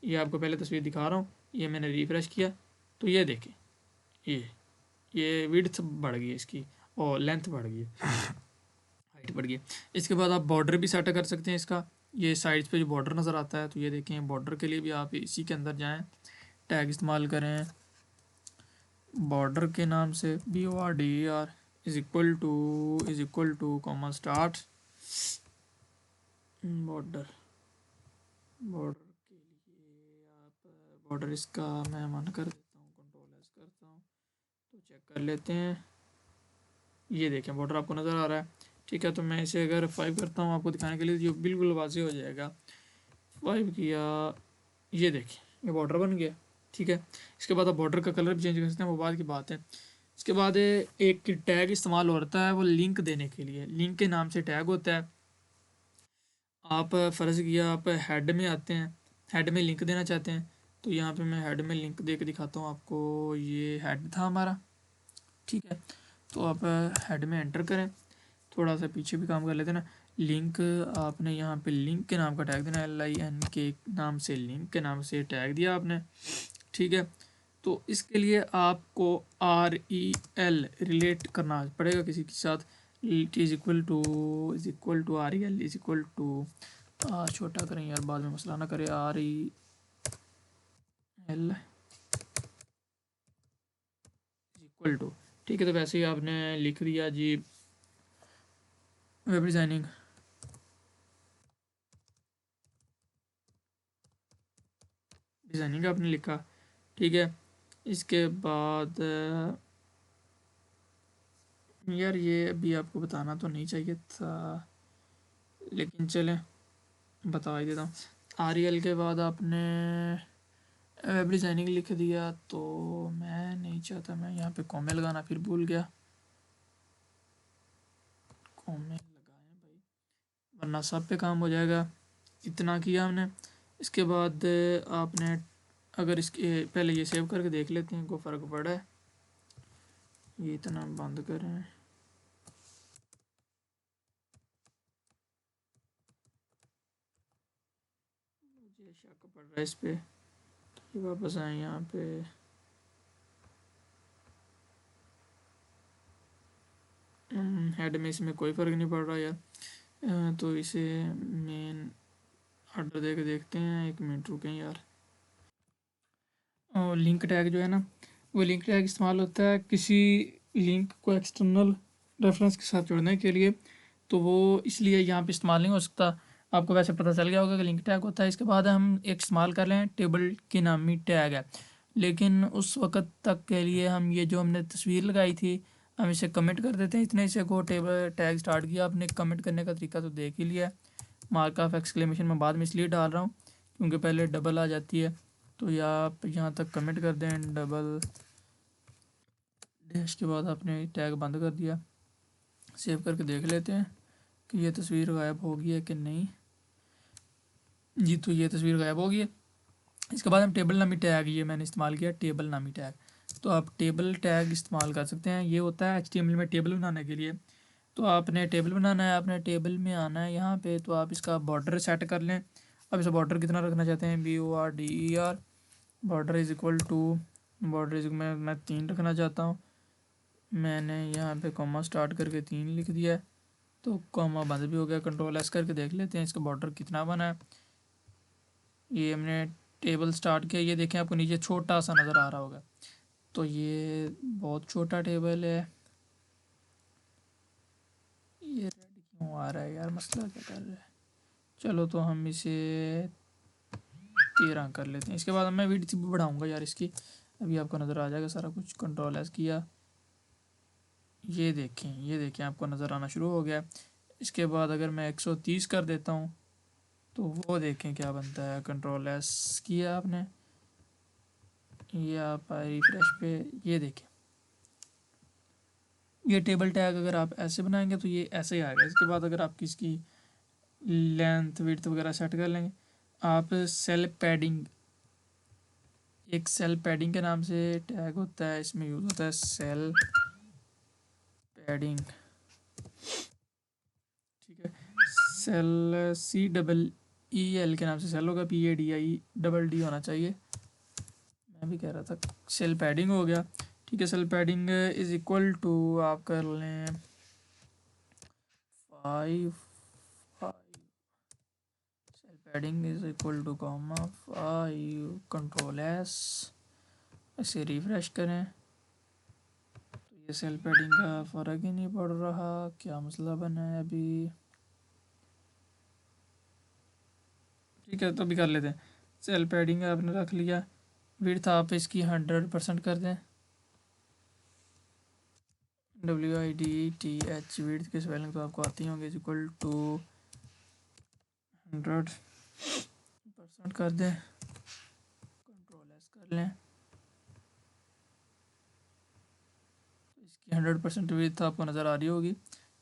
A: ये आपको पहले तस्वीर दिखा रहा हूँ, ये मैंने रिफ़्रेश किया तो ये देखें, ये विड्थ बढ़ गई है इसकी और लेंथ बढ़ गई है, हाइट बढ़ गई है। इसके बाद आप बॉर्डर भी सेट कर सकते हैं इसका, ये साइड्स पे जो बॉर्डर नज़र आता है, तो ये देखें बॉर्डर के लिए भी आप इसी के अंदर जाएँ, टैग इस्तेमाल करें बॉर्डर के नाम से, BORDER is equal to comma start border. Border के लिए आप बॉर्डर इसका मैं मन कर देता हूँ, कंट्रोल S करता हूँ, तो चेक कर लेते हैं। ये देखें बॉर्डर आपको नज़र आ रहा है। ठीक है, तो मैं इसे अगर 5 करता हूँ आपको दिखाने के लिए, जो बिल्कुल वाज़ेह हो जाएगा। 5 किया, ये देखें ये बॉर्डर बन गया। ठीक है, इसके बाद आप बॉर्डर का कलर भी चेंज कर सकते हैं, वो बाद की बात है। इसके बाद एक टैग इस्तेमाल होता है, वो लिंक देने के लिए, लिंक के नाम से टैग होता है। आप फ़र्ज़ किया आप हेड में आते हैं, हेड में लिंक देना चाहते हैं, तो यहाँ पे मैं हेड में लिंक दे के दिखाता हूँ आपको। ये हेड था हमारा, ठीक है, तो आप हेड में एंटर करें, थोड़ा सा पीछे भी काम कर लेते हैं ना। लिंक आपने यहाँ पे लिंक के नाम का टैग देना, LIN के नाम से, लिंक के नाम से टैग दिया आपने। ठीक है, तो इसके लिए आपको REL रिलेट करना पड़ेगा किसी के साथ। It is equal to REL is equal to, छोटा करें यार, बाद में मसला ना करे, REL इक्वल टू। ठीक है, तो वैसे ही आपने लिख दिया जी वेब डिज़ाइनिंग आपने लिखा। ठीक है, इसके बाद यार ये अभी आपको बताना तो नहीं चाहिए था, लेकिन चलें बता ही देता हूँ। REL के बाद आपने वेब डिज़ाइनिंग लिख दिया, तो मैं नहीं चाहता, मैं यहाँ पे कॉमे लगाना फिर भूल गया, कॉमे लगाएं भाई, वरना सब पे काम हो जाएगा। इतना किया हमने। इसके बाद आपने, अगर इसके पहले ये सेव करके देख लेते हैं को फ़र्क पड़ा है, ये इतना बंद करें, मुझे शक पड़ रहा है इस पे, ये वापस आए यहाँ पे, हेड में इसमें कोई फ़र्क नहीं पड़ रहा यार। तो इसे मेन ऑर्डर दे के देखते हैं, 1 मिनट रुकें यार। और लिंक टैग जो है ना, वो लिंक टैग इस्तेमाल होता है किसी लिंक को एक्सटर्नल रेफरेंस के साथ जोड़ने के लिए, तो वो इसलिए यहाँ पे इस्तेमाल नहीं हो सकता। आपको वैसे पता चल गया होगा कि लिंक टैग होता है। इसके बाद हम एक इस्तेमाल कर लें, टेबल के नामी टैग है, लेकिन उस वक़्त तक के लिए हम ये जो हमने तस्वीर लगाई थी, हम इसे कमेंट कर देते हैं। इतने से को टेबल टैग स्टार्ट किया आपने, कमेंट करने का तरीका तो देख ही लिया। मार्क ऑफ एक्सक्लेमेशन में बाद में इसलिए डाल रहा हूँ क्योंकि पहले डबल आ जाती है, तो या आप यहाँ तक कमेंट कर दें डबल डैश के बाद आपने टैग बंद कर दिया। सेव करके देख लेते हैं कि ये तस्वीर गायब हो गई है कि नहीं। जी, तो ये तस्वीर गायब हो गई है। इसके बाद हम टेबल नामी टैग, ये मैंने इस्तेमाल किया टेबल नामी टैग, तो आप टेबल टैग इस्तेमाल कर सकते हैं। ये होता है HTML में टेबल बनाने के लिए। तो आपने टेबल बनाना है, आपने टेबल में आना है यहाँ पे, तो आप इसका बॉर्डर सेट कर लें। अब इस बॉर्डर कितना रखना चाहते हैं, BORDER, border is equal to, border is मैं 3 रखना चाहता हूँ। मैंने यहाँ पे कॉमा स्टार्ट करके 3 लिख दिया है, तो कॉमा बंद भी हो गया। कंट्रोल एस करके देख लेते हैं इसका बॉर्डर कितना बना है। ये हमने टेबल स्टार्ट किया, ये देखें आपको नीचे छोटा सा नज़र आ रहा होगा, तो ये बहुत छोटा टेबल है। ये रेड क्यों आ रहा है यार, मसला क्या कर रहा है। चलो तो हम इसे 13 कर लेते हैं। इसके बाद मैं विड्थ भी बढ़ाऊंगा यार इसकी, अभी आपको नज़र आ जाएगा सारा कुछ। कंट्रोल एस किया, ये देखें आपको नज़र आना शुरू हो गया। इसके बाद अगर मैं 130 कर देता हूँ तो वो देखें क्या बनता है। कंट्रोल एस किया आपने, ये आप रिफ्रेश पे, ये देखें ये टेबल टैग अगर आप ऐसे बनाएंगे तो ये ऐसे ही आएगा। इसके बाद अगर आप किसकी लेंथ विड्थ वगैरह सेट कर लेंगे, आप सेल पैडिंग, एक सेल पैडिंग के नाम से टैग होता है, इसमें यूज़ होता है सेल पैडिंग, ठीक है। सेल CEEL के नाम से सेल होगा, PADI होना चाहिए, मैं भी कह रहा था। सेल पैडिंग हो गया, ठीक है। Cell padding is equal to आप कर लें 5, cell padding is equal to comma 5, control S, इसे रिफ्रेश करें तो ये सेल पैडिंग का फ़र्क ही नहीं पड़ रहा, क्या मसला बना है अभी। ठीक है, तो अभी कर लेते हैं। सेल पैडिंग आपने रख लिया, विड्थ आप इसकी 100% कर दें, WIDTH विड्थ के स्पेलिंग तो आपको आती होंगे, इज इक्वल टू 100% कर दें। कंट्रोल एस कर लें, इसकी 100% विड्थ आपको नज़र आ रही होगी।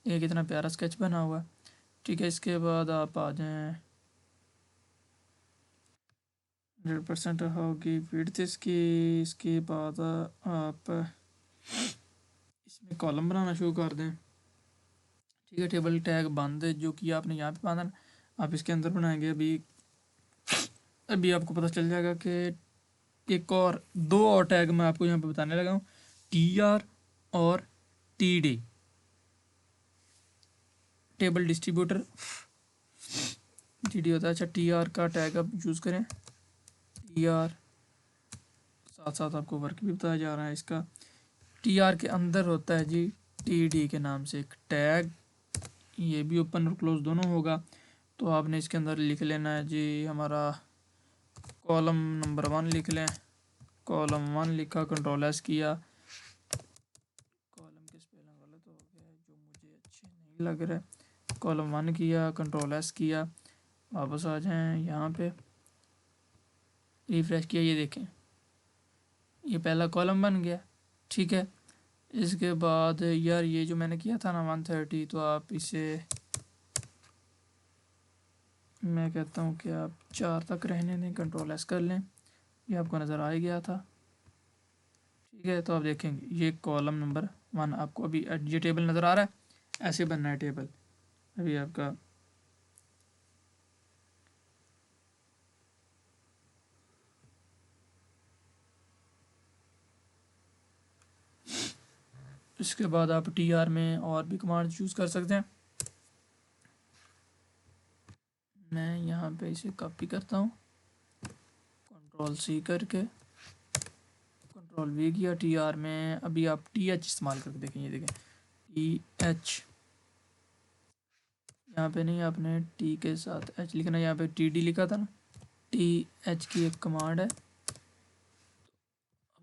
A: ये कितना प्यारा स्केच बना हुआ है, ठीक है। इसके बाद आप आ जाएँ, 100% होगी विड्थ इसकी। इसके बाद आप इसमें कॉलम बनाना शुरू कर दें, ठीक है। टेबल टैग बंद जो कि आपने यहाँ पे बांधा, आप इसके अंदर बनाएंगे। अभी आपको पता चल जाएगा कि एक और 2 और टैग मैं आपको यहाँ पे बताने लगा हूँ, TR और TD, टेबल डिस्ट्रीब्यूटर TD होता है। अच्छा, TR का टैग आप यूज़ करें, TR साथ साथ आपको वर्क भी बताया जा रहा है इसका। TR के अंदर होता है जी TD के नाम से एक टैग, ये भी ओपन और क्लोज दोनों होगा। तो आपने इसके अंदर लिख लेना है जी हमारा कॉलम नंबर 1 लिख लें, कॉलम 1 लिखा, कंट्रोल एस किया, कॉलम के स्पेलिंग गलत हो गया है जो मुझे अच्छे नहीं लग रहा है। कॉलम 1 किया, कंट्रोल एस किया, वापस आ जाएं यहाँ पे, रिफ्रेश किया, ये देखें ये पहला कॉलम बन गया, ठीक है। इसके बाद यार ये जो मैंने किया था ना 130, तो आप इसे, मैं कहता हूँ कि आप 4 तक रहने दें, कंट्रोल एस कर लें, ये आपको नज़र आ ही गया था, ठीक है। तो आप देखेंगे ये कॉलम नंबर 1 आपको अभी ये टेबल नज़र आ रहा है, ऐसे बनना है टेबल। अभी आपका इसके बाद आप TR में और भी कमांड चूज़ कर सकते हैं। मैं यहाँ पे इसे कॉपी करता हूँ, कंट्रोल C करके, कंट्रोल V किया। TR में अभी आप TH इस्तेमाल करके देखें, ये देखें TH, यहाँ पे नहीं, आपने T के साथ H लिखना, यहाँ पे TD लिखा था ना, TH की एक कमांड है, आप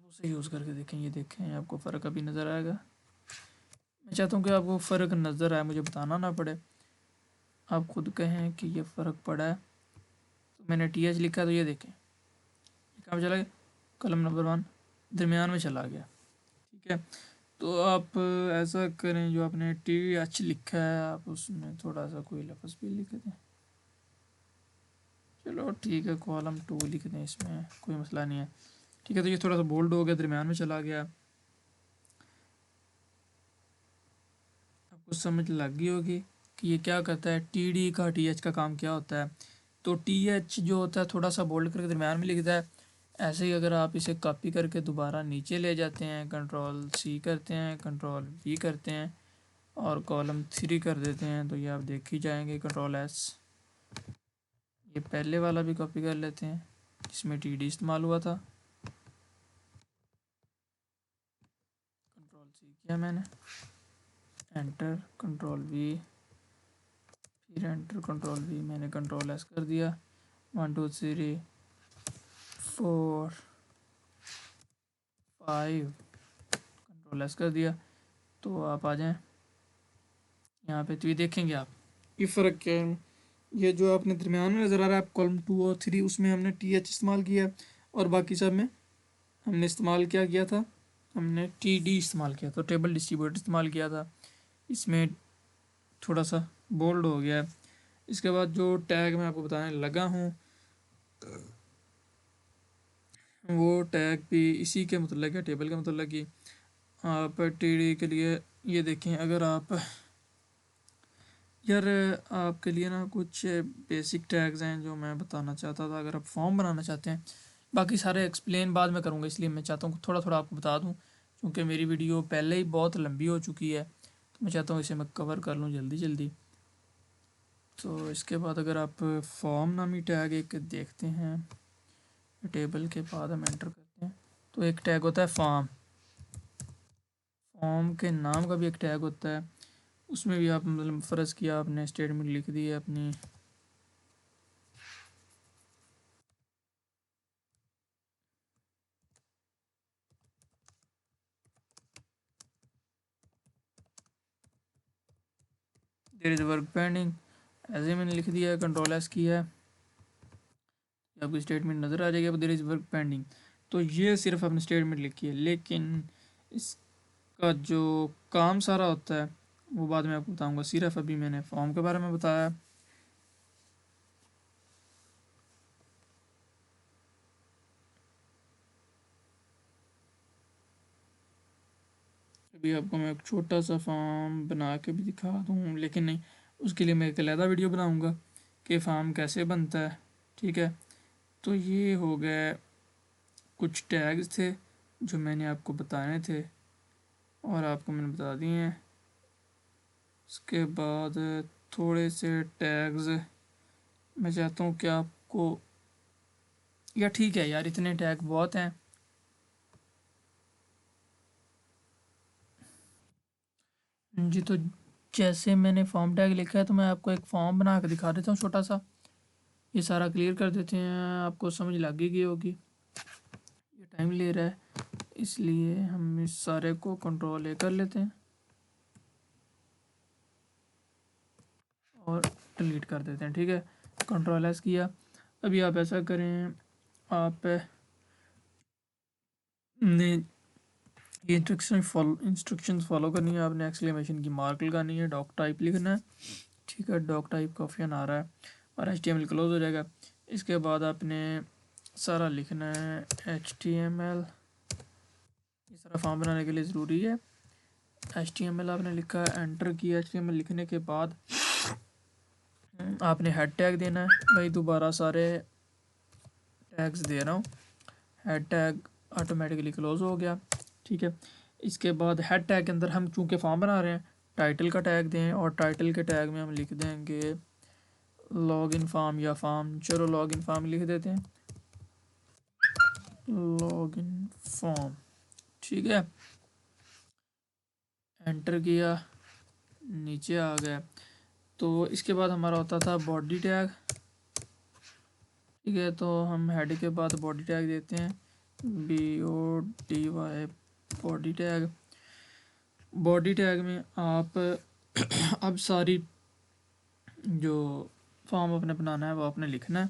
A: उसे यूज़ करके देखें, ये देखें आपको फ़र्क अभी नज़र आएगा। मैं चाहता हूँ कि आपको फ़र्क नज़र आए, मुझे बताना ना पड़े, आप खुद कहें कि ये फ़र्क पड़ा है। तो मैंने TH लिखा, तो ये देखें ये कहाँ चला गया, कॉलम नंबर 1 दरमियान में चला गया, ठीक है। तो आप ऐसा करें, जो आपने TH लिखा है आप उसमें थोड़ा सा कोई लफ्ज़ भी लिख दें, चलो ठीक है, कॉलम 2 लिख दें, इसमें कोई मसला नहीं है, ठीक है। तो ये थोड़ा सा बोल्ड हो गया, दरमियान में चला गया, आपको कुछ समझ लग गई होगी कि ये क्या करता है, टी डी का टी एच का काम क्या होता है। तो टी एच जो होता है थोड़ा सा बोल्ड करके दरम्यान में लिखता है। ऐसे ही अगर आप इसे कॉपी करके दोबारा नीचे ले जाते हैं, कंट्रोल सी करते हैं, कंट्रोल वी करते हैं और कॉलम 3 कर देते हैं, तो ये आप देख ही जाएंगे। कंट्रोल एस, ये पहले वाला भी कॉपी कर लेते हैं जिसमें टी डी इस्तेमाल हुआ था। कंट्रोल सी किया मैंने, एंटर, कंट्रोल वी, फिर एंटर, कंट्रोल वी, मैंने कंट्रोल एस कर दिया। 1 2 3 4 5, कंट्रोल एस कर दिया। तो आप आ जाएं यहाँ पे, तो ये देखेंगे आप ये फ़र्क क्या है। ये जो आपने दरमियान में नज़र आ रहा है, आप कॉलम 2 और 3 उसमें हमने टी एच इस्तेमाल किया है, और बाकी सब में हमने इस्तेमाल क्या किया था, हमने टी डी इस्तेमाल किया था, टेबल डिस्ट्रीब्यूटर इस्तेमाल किया था। इसमें थोड़ा सा बोल्ड हो गया है। इसके बाद जो टैग मैं आपको बताने लगा हूँ, वो टैग भी इसी के मतलब है, टेबल के मतलब कि आप टी डी के लिए ये देखें। अगर आप यार, आपके लिए ना कुछ बेसिक टैग्स हैं जो मैं बताना चाहता था। अगर आप फॉर्म बनाना चाहते हैं, बाकी सारे एक्सप्लेन बाद में करूँगा, इसलिए मैं चाहता हूँ थोड़ा थोड़ा आपको बता दूँ, क्योंकि मेरी वीडियो पहले ही बहुत लंबी हो चुकी है, तो मैं चाहता हूँ इसे मैं कवर कर लूँ जल्दी जल्दी। तो इसके बाद अगर आप फॉर्म नामी टैग एक देखते हैं, टेबल के बाद हम एंटर करते हैं, तो एक टैग होता है फॉर्म। फॉर्म के नाम का भी एक टैग होता है, उसमें भी आप मतलब फ़र्ज़ किया आपने स्टेटमेंट लिख दी है अपनी, देयर इज़ वर्क पेंडिंग, ऐसे मैंने लिख दिया है, कंट्रोल एस किया है, आपकी स्टेटमेंट नज़र आ जाएगी, देयर इज़ वर्क पेंडिंग। तो ये सिर्फ आपने स्टेटमेंट लिखी है, लेकिन इसका जो काम सारा होता है वो बाद में आपको बताऊंगा। सिर्फ अभी मैंने फॉर्म के बारे में बताया। अभी आपको मैं एक छोटा सा फॉर्म बना के भी दिखा दूँ, लेकिन नहीं, उसके लिए मैं एक अलहदा वीडियो बनाऊँगा कि फ़ॉर्म कैसे बनता है। ठीक है, तो ये हो गए कुछ टैग्स थे जो मैंने आपको बताने थे और आपको मैंने बता दिए हैं। इसके बाद थोड़े से टैग्स मैं चाहता हूँ कि आपको, या ठीक है यार, इतने टैग बहुत हैं। जी, तो जैसे मैंने फॉर्म टैग लिखा है, तो मैं आपको एक फॉर्म बना के दिखा देता हूँ छोटा सा। ये सारा क्लियर कर देते हैं, आपको समझ लग ही गई होगी। ये टाइम ले रहा है, इसलिए हम इस सारे को कंट्रोल ए कर लेते हैं और डिलीट कर देते हैं। ठीक है, कंट्रोल एस किया। अभी आप ऐसा करें, आप ने ये इंस्ट्रक्शंस फॉलो करनी है। आपने एक्सक्लेमेशन की मार्क लगानी है, डॉक टाइप लिखना है। ठीक है, डॉक टाइप का ऑप्शन आ रहा है और HTML क्लोज हो जाएगा। इसके बाद आपने सारा लिखना है HTML। ये सारा फॉर्म बनाने के लिए ज़रूरी है। HTML आपने लिखा, एंटर किया। HTML लिखने के बाद आपने हेड टैग देना है। भाई दोबारा सारे टैग्स दे रहा हूँ, हेड टैग ऑटोमेटिकली क्लोज हो गया। ठीक है, इसके बाद हेड टैग के अंदर हम चूँकि फॉर्म बना रहे हैं, टाइटल का टैग दें, और टाइटल के टैग में हम लिख देंगे लॉग इन फॉर्म या फॉर्म। चलो लॉग इन फॉर्म लिख देते हैं, लॉग इन फॉर्म। ठीक है, एंटर किया, नीचे आ गया। तो इसके बाद हमारा होता था बॉडी टैग। ठीक है, तो हम हेड के बाद बॉडी टैग देते हैं, BODY, body tag. Body tag में आप अब सारी जो फॉर्म आपने बनाना है वो आपने लिखना है।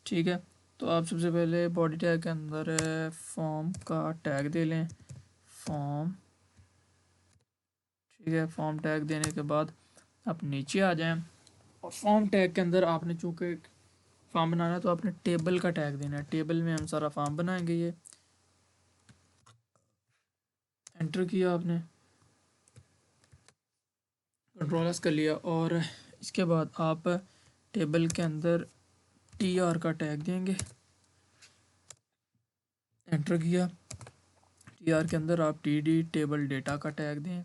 A: ठीक है, तो आप सबसे पहले बॉडी टैग के अंदर फॉर्म का टैग दे लें, फॉर्म। ठीक है, फॉर्म टैग देने के बाद आप नीचे आ जाएं, और फॉर्म टैग के अंदर आपने चूँकि फॉर्म बनाना है तो आपने टेबल का टैग देना है। टेबल में हम सारा फॉर्म बनाएंगे। ये एंटर किया आपने, कंट्रोल एस कर लिया और इसके बाद आप टेबल के अंदर टी आर का टैग देंगे, एंटर किया। टी आर के अंदर आप टी डी टेबल डेटा का टैग दें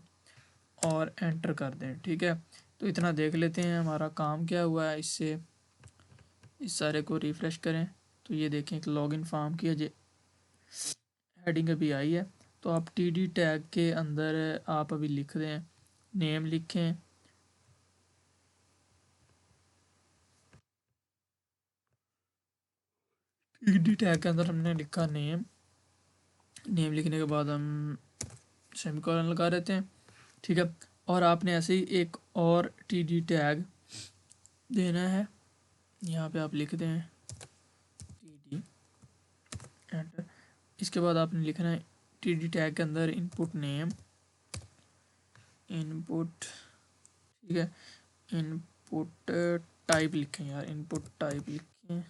A: और एंटर कर दें। ठीक है, तो इतना देख लेते हैं हमारा काम क्या हुआ है। इससे इस सारे को रिफ़्रेश करें तो ये देखें कि लॉगिन फॉर्म की हेडिंग अभी आई है। तो आप टी डी टैग के अंदर आप अभी लिख दें, नेम लिखें, टी डी टैग के अंदर हमने लिखा नेम। नेम लिखने के बाद हम सेमीकोलन लगा देते हैं। ठीक है, और आपने ऐसे ही एक और टी डी टैग देना है, यहाँ पे आप लिख दें टी डी एंटर। इसके बाद आपने लिखना है टी डी टैग के अंदर इनपुट नेम, इनपुट, ठीक है, इनपुट टाइप लिखें यार, इनपुट टाइप लिखें।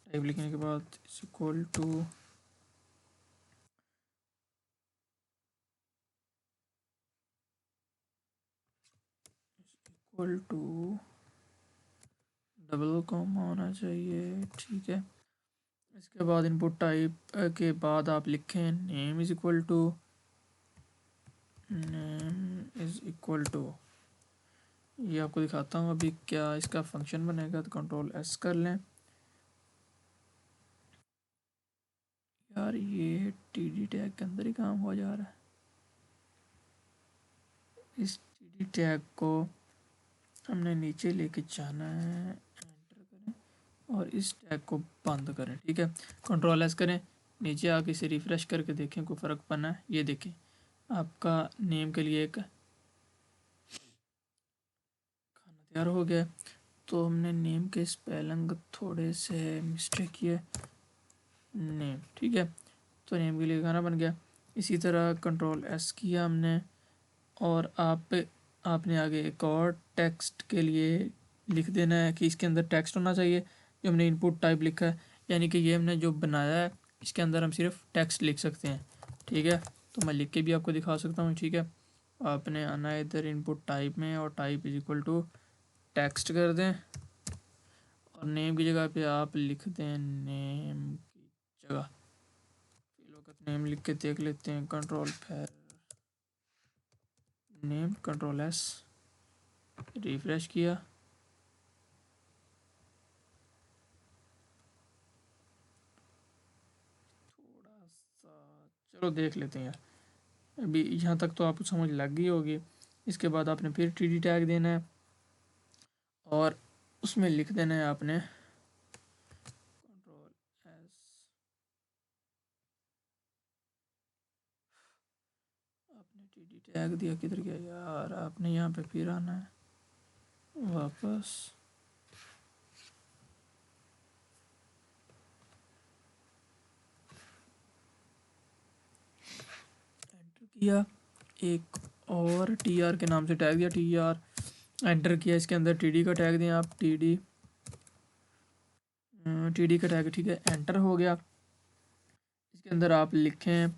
A: टाइप लिखने के बाद इक्वल टू डबल कॉमा होना चाहिए। ठीक है, इसके बाद इनपुट टाइप के बाद आप लिखें नेम इज़ इक्वल टू, ये आपको दिखाता हूँ अभी क्या इसका फंक्शन बनेगा। तो कंट्रोल एस कर लें। यार ये टी डी टैग के अंदर ही काम हो जा रहा है। इस टी डी टैग को हमने नीचे लेके जाना है, एंटर करें और इस टैग को बंद करें। ठीक है, कंट्रोल एस करें, नीचे आके इसे रिफ़्रेश करके देखें कोई फ़र्क पड़ा है। ये देखें आपका नेम के लिए एक खाना तैयार हो गया। तो हमने नेम के स्पेलिंग थोड़े से मिस्टेक किए, नेम, ठीक है, तो नेम के लिए खाना बन गया। इसी तरह कंट्रोल एस किया हमने और आपने आगे एक और टेक्स्ट के लिए लिख देना है कि इसके अंदर टेक्स्ट होना चाहिए जो हमने इनपुट टाइप लिखा है, यानी कि ये हमने जो बनाया है इसके अंदर हम सिर्फ टेक्स्ट लिख सकते हैं। ठीक है, तो मैं लिख के भी आपको दिखा सकता हूँ। ठीक है, आपने आना है इधर इनपुट टाइप में और type is equal to text कर दें और नेम की जगह पे आप लिख दें नेम की जगह नेम लिख के देख लेते हैं। कंट्रोल फिर नेम, कंट्रोल एस, रिफ्रेश किया, थोड़ा सा चलो देख लेते हैं यार। अभी यहाँ तक तो आपको समझ लग गई होगी। इसके बाद आपने फिर टी डी टैग देना है और उसमें लिख देना है आपने कंट्रोल एस, आपने टी डी टैग दिया, किधर गया यार, आपने यहाँ पे फिर आना है वापस, एंटर किया, एक और टी आर के नाम से टैग दिया, टी आर एंटर किया। इसके अंदर टी डी का टैग दें आप, टी डी का टैग, ठीक है, एंटर हो गया। इसके अंदर आप लिखें,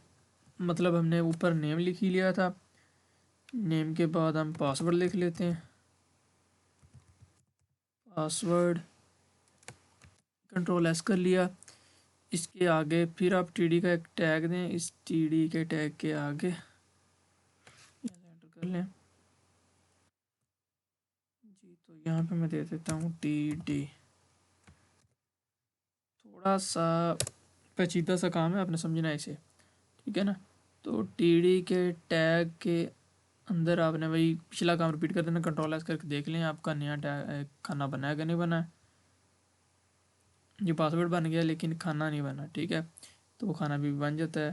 A: मतलब हमने ऊपर नेम लिख ही लिया था, नेम के बाद हम पासवर्ड लिख लेते हैं, पासवर्ड, कंट्रोल एस कर लिया। इसके आगे फिर आप टी डी का एक टैग दें, इस टी डी के टैग के आगे एंटर कर लें जी। तो यहाँ पे मैं दे देता हूँ टी डी, थोड़ा सा पेचीदा सा काम है, आपने समझना है इसे, ठीक है ना। तो टी डी के टैग के अंदर आपने वही पिछला काम रिपीट कर देना। कंट्रोल एस करके देख लें आपका नया टैग खाना बना है कि नहीं बना है। ये पासवर्ड बन गया लेकिन खाना नहीं बना, ठीक है, तो वो खाना भी बन जाता है।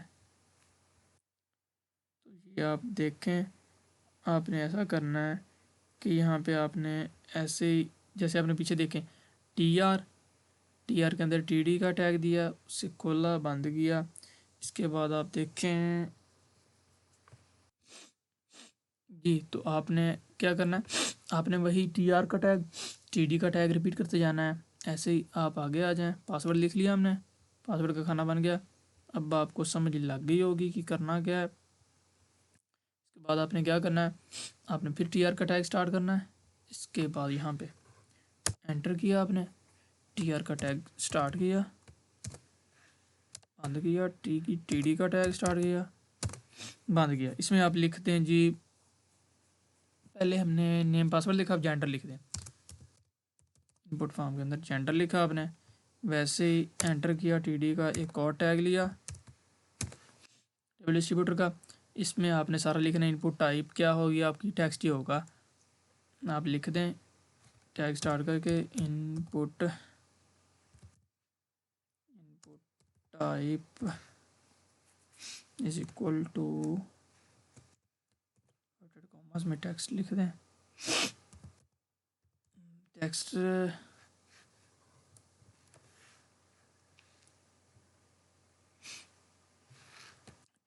A: तो ये आप देखें, आपने ऐसा करना है कि यहाँ पे आपने ऐसे ही जैसे आपने पीछे देखें टी आर के अंदर टी डी का टैग दिया, उससे खोला बंद किया। इसके बाद आप देखें जी, तो आपने क्या करना है, आपने वही टी आर का टैग टी डी का टैग रिपीट करते जाना है। ऐसे ही आप आगे आ जाएं। पासवर्ड लिख लिया हमने, पासवर्ड का खाना बन गया। अब आपको समझ लग गई होगी कि करना क्या है। इसके बाद आपने क्या करना है, आपने फिर TR का टैग स्टार्ट करना है। इसके बाद यहाँ पे एंटर किया, आपने TR का टैग स्टार्ट किया, बंद किया, TD का टैग स्टार्ट किया, बंद किया। इसमें आप लिखते हैं जी, पहले हमने नेम पासवर्ड लिखा, अब जेंडर लिख दें। इनपुट फॉर्म के अंदर जेंडर लिखा आपने, वैसे ही एंटर किया, TD का एक और टैग लिया टेबल डिस्ट्रीब्यूटर का। इसमें आपने सारा लिखना है, इनपुट टाइप क्या होगी आपकी, टेक्स्ट ही होगा। आप लिख दें टैग स्टार्ट करके, input type is equal to commerce में टेक्स्ट लिख दें, टेक्स्ट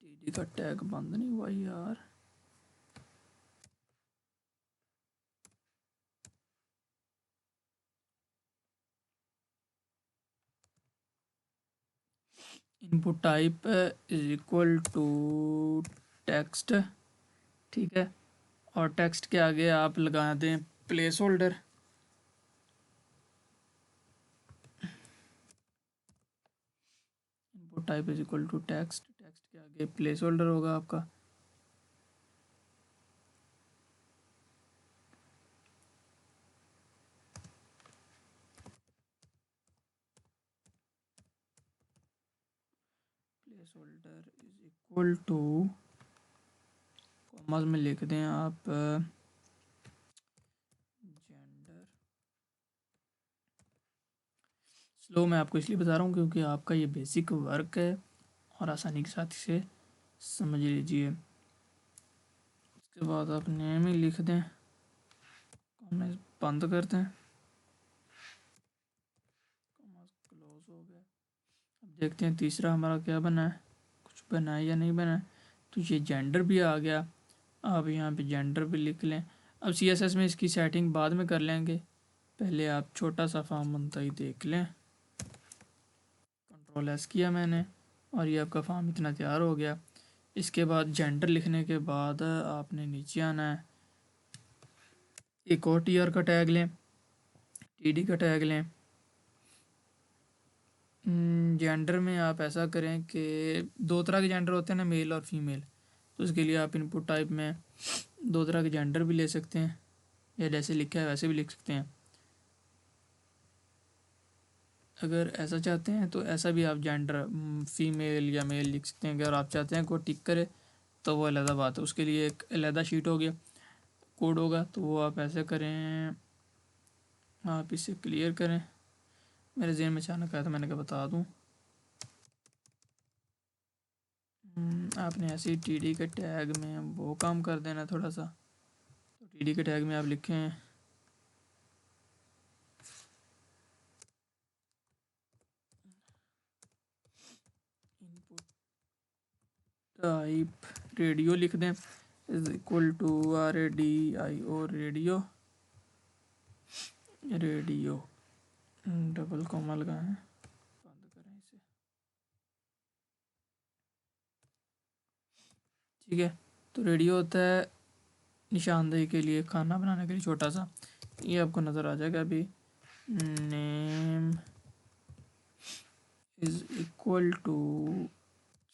A: TD का टैग बंद नहीं हुआ यार, input type is equal to text, ठीक है। और टेक्स्ट के आगे आप लगा दें placeholder, input type is equal to text, text के आगे प्लेस होल्डर होगा आपका। Place holder is equal to, commerce में लिख दें आप जेंडर। स्लो मैं आपको इसलिए बता रहा हूँ क्योंकि आपका ये बेसिक वर्क है और आसानी के साथ इसे समझ लीजिए। उसके बाद आप नेम ही लिख दें, कॉमर्स बंद कर दें, कॉमर्स क्लोज हो गया। अब देखते हैं तीसरा हमारा क्या बना है, कुछ बना है या नहीं बना है। तो ये जेंडर भी आ गया, आप यहाँ पे जेंडर भी लिख लें। अब CSS में इसकी सेटिंग बाद में कर लेंगे, पहले आप छोटा सा फॉर्म बनता ही देख लें। Ctrl+S किया मैंने और ये आपका फॉर्म इतना तैयार हो गया। इसके बाद जेंडर लिखने के बाद आपने नीचे आना है, एक और TR का टैग लें, TD का टैग लें। जेंडर में आप ऐसा करें कि दो तरह के जेंडर होते हैं ना, मेल और फीमेल, तो उसके लिए आप इनपुट टाइप में दो तरह के जेंडर भी ले सकते हैं, या जैसे लिखा है वैसे भी लिख सकते हैं। अगर ऐसा चाहते हैं तो ऐसा भी आप जेंडर फीमेल या मेल लिख सकते हैं। अगर आप चाहते हैं कोई टिक करे तो वो अलग बात है, उसके लिए एक अलग शीट हो गया, कोड होगा, तो वो आप ऐसे करें, आप इसे क्लियर करें। मेरे जहन में अचानक आया तो मैंने कहा बता दूं। आपने ऐसे ही TD के टैग में वो काम कर देना थोड़ा सा। तो TD के टैग में आप लिखें इनपुट टाइप रेडियो लिख दें, is equal to RADIO radio, radio double comma लगाएं, बंद करें इसे, ठीक है। तो रेडियो होता है निशानदेही के लिए, खाना बनाने के लिए छोटा सा, ये आपको नज़र आ जाएगा अभी। Name is equal to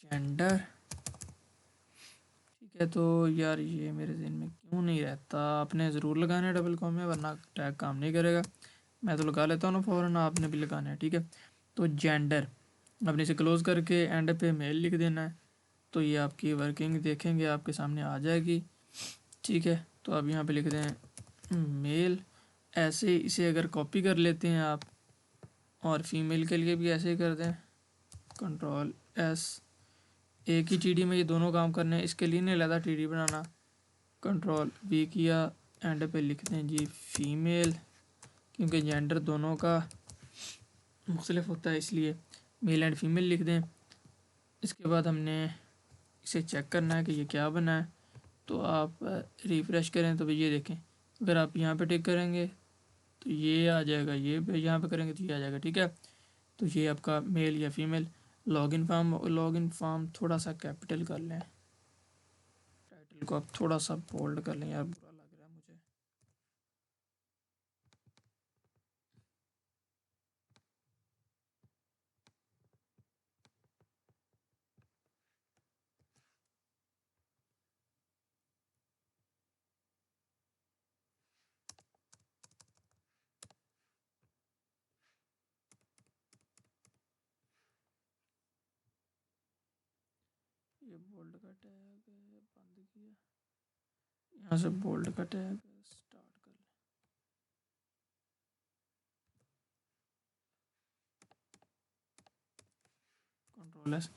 A: gender, ठीक है। तो यार ये मेरे जहन में क्यों नहीं रहता, आपने ज़रूर लगाना है डबल कॉमा, वरना टैग काम नहीं करेगा। मैं तो लगा लेता हूँ ना फ़ौरन, आपने भी लगाना है, ठीक है। तो जेंडर आपने इसे क्लोज़ करके एंड पे मेल लिख देना है, तो ये आपकी वर्किंग देखेंगे आपके सामने आ जाएगी, ठीक है। तो आप यहाँ पे लिख दें मेल, ऐसे इसे अगर कॉपी कर लेते हैं आप, और फीमेल के लिए भी ऐसे ही कर दें, Ctrl+S। एक ही TD में ये दोनों काम करने हैं, इसके लिए नहीं लगा TD बनाना। Ctrl+V किया, एंड पे लिख दें जी फीमेल, क्योंकि जेंडर दोनों का मुख्तलिफ होता है, इसलिए मेल एंड फीमेल लिख दें। इसके बाद हमने इसे चेक करना है कि ये क्या बना है, तो आप रिफ़्रेश करें तो ये देखें, अगर आप यहाँ पे टिक करेंगे तो ये आ जाएगा, ये यहाँ पे करेंगे तो ये आ जाएगा, ठीक है। तो ये आपका मेल या फीमेल। लॉगिन फॉर्म थोड़ा सा कैपिटल कर लें, टाइटल को आप थोड़ा सा बोल्ड कर लें यार, बुरा लग रहा है मुझे। ये बोल्ड का टैग बंद किया, यहाँ से बोल्ड का टैग स्टार्ट कर लें। Control S.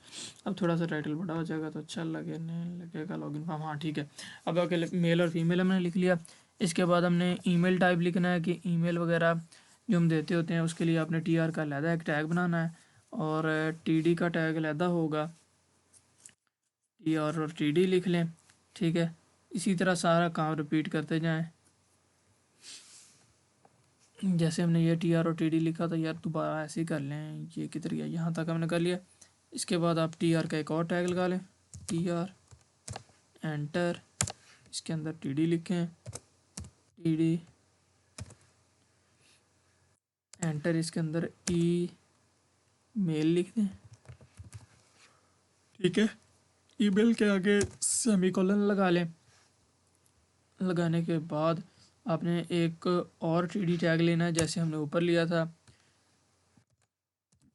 A: अब थोड़ा सा टाइटल बड़ा हो जाएगा तो अच्छा लगेगा। लॉगिन फॉर्म, हाँ ठीक है। अब अकेले मेल और फीमेल हमने लिख लिया। इसके बाद हमने ईमेल टाइप लिखना है कि ईमेल वगैरह जो हम देते होते हैं उसके लिए आपने टीआर का अलहदा एक टैग बनाना है और टीडी का टैग अलहदा होगा। टीआर और टीडी लिख लें, ठीक है। इसी तरह सारा काम रिपीट करते जाएं। जैसे हमने ये टीआर और टीडी लिखा था यार, दोबारा ऐसे ही कर लें। ये किधर गया, यहाँ तक हमने कर लिया। इसके बाद आप टीआर का एक और टैग लगा लें, टीआर एंटर, इसके अंदर टीडी लिखें, टीडी एंटर, इसके अंदर ई मेल लिख दें, ठीक है। ईमेल के आगे सेमीकोलन लगा लें। लगाने के बाद आपने एक और टीडी टैग लेना है जैसे हमने ऊपर लिया था।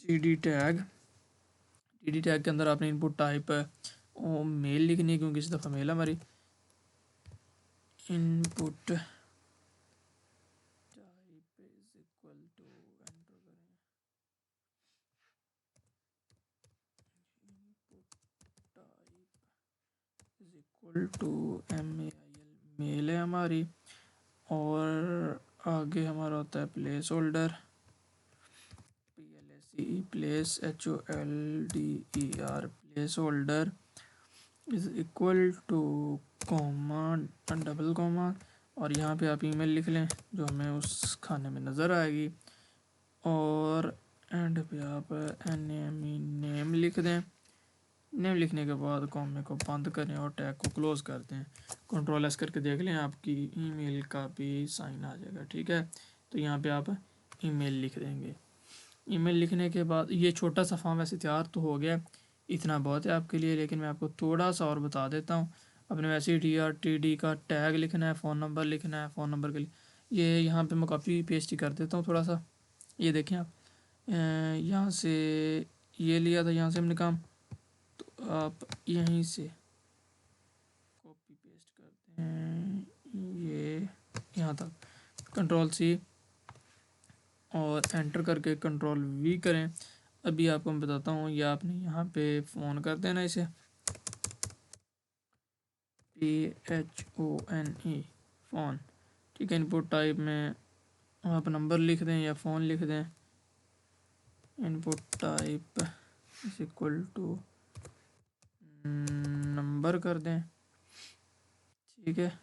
A: टीडी टैग के अंदर आपने इनपुट टाइप मेल लिखनी है क्योंकि इस दफ़ा मेल हमारी input type is equal to, enter करें, input type is equal to mail है हमारी। और आगे हमारा होता है place holder, PLACE place HOLDER place holder is equal to comma double comma, और यहाँ पे आप ईमेल लिख लें जो हमें उस खाने में नज़र आएगी। और एंड पे आप नेम लिख दें। नेम लिखने के बाद कॉमे को बंद करें और टैग को क्लोज कर दें। कंट्रोल एस करके देख लें, आपकी ईमेल का भी साइन आ जाएगा, ठीक है। तो यहाँ पे आप ईमेल लिख देंगे। ईमेल लिखने के बाद ये छोटा सा फॉर्म वैसे तैयार तो हो गया, इतना बहुत है आपके लिए, लेकिन मैं आपको थोड़ा सा और बता देता हूँ। अपने वैसे ही TRTD का टैग लिखना है, फ़ोन नंबर लिखना है। फ़ोन नंबर के लिए ये यहाँ पे मैं कॉपी पेस्ट ही कर देता हूँ थोड़ा सा। ये देखें आप, यहाँ से ये लिया था, यहाँ से हमने काम, तो आप यहीं से कॉपी पेस्ट करते हैं ये यहाँ तक, कंट्रोल-C और एंटर करके कंट्रोल-V करें। अभी आपको मैं बताता हूँ, ये आपने यहाँ पे फ़ोन कर देना इसे, PHONE फ़ोन, ठीक है। इनपुट टाइप में आप नंबर लिख दें या फ़ोन लिख दें। Input type is equal to number कर दें, ठीक है।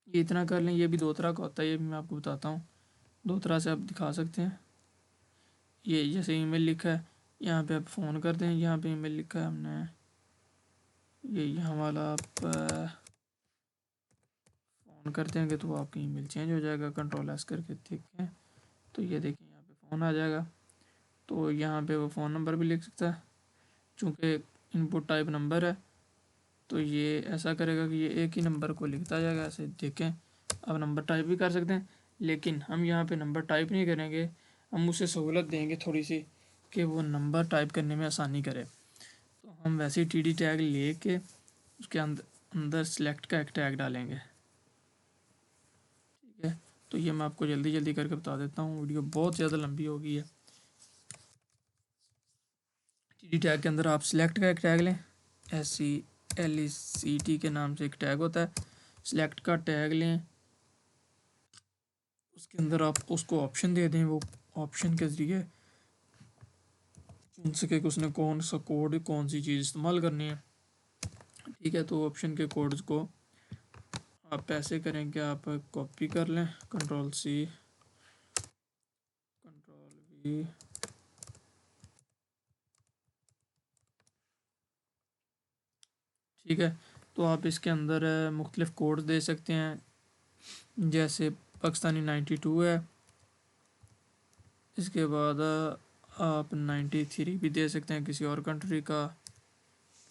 A: ये इतना कर लें। ये भी दो तरह का होता है, ये भी मैं आपको बताता हूँ। दो तरह से आप दिखा सकते हैं। ये जैसे ईमेल लिखा है, यहाँ पे आप फ़ोन कर दें, यहाँ पे ईमेल लिखा है हमने, ये यहाँ वाला आप फ़ोन कर देंगे तो आपकी ईमेल चेंज हो जाएगा। कंट्रोल एस करके, ठीक है। तो ये देखिए यहाँ पे फ़ोन आ जाएगा। तो यहाँ पे वो फ़ोन नंबर भी लिख सकता है, चूँकि इनपुट टाइप नंबर है तो ये ऐसा करेगा कि ये एक ही नंबर को लिखता जाएगा। ऐसे देखें, अब नंबर टाइप भी कर सकते हैं, लेकिन हम यहाँ पे नंबर टाइप नहीं करेंगे। हम उसे सहूलत देंगे थोड़ी सी कि वो नंबर टाइप करने में आसानी करे। तो हम वैसे ही TD टैग ले के उसके अंदर सेलेक्ट का एक टैग डालेंगे, ठीक है। तो ये मैं आपको जल्दी जल्दी करके बता देता हूँ, वीडियो बहुत ज़्यादा लंबी हो गई है। TD टैग के अंदर आप सेलेक्ट का एक टैग लें, SELECT के नाम से एक टैग होता है। सेलेक्ट का टैग लें, उसके अंदर आप उसको ऑप्शन दे दें। वो ऑप्शन के ज़रिए चुन सके कि उसने कौन सा कोड, कौन सी चीज़ इस्तेमाल करनी है, ठीक है। तो ऑप्शन के कोड्स को आप ऐसे करें कि आप कॉपी कर लें, कंट्रोल-C, कंट्रोल ठीक है। तो आप इसके अंदर मुख्तलिफ़ कोड दे सकते हैं, जैसे पाकिस्तानी 92 है, इसके बाद आप 93 भी दे सकते हैं किसी और कंट्री का,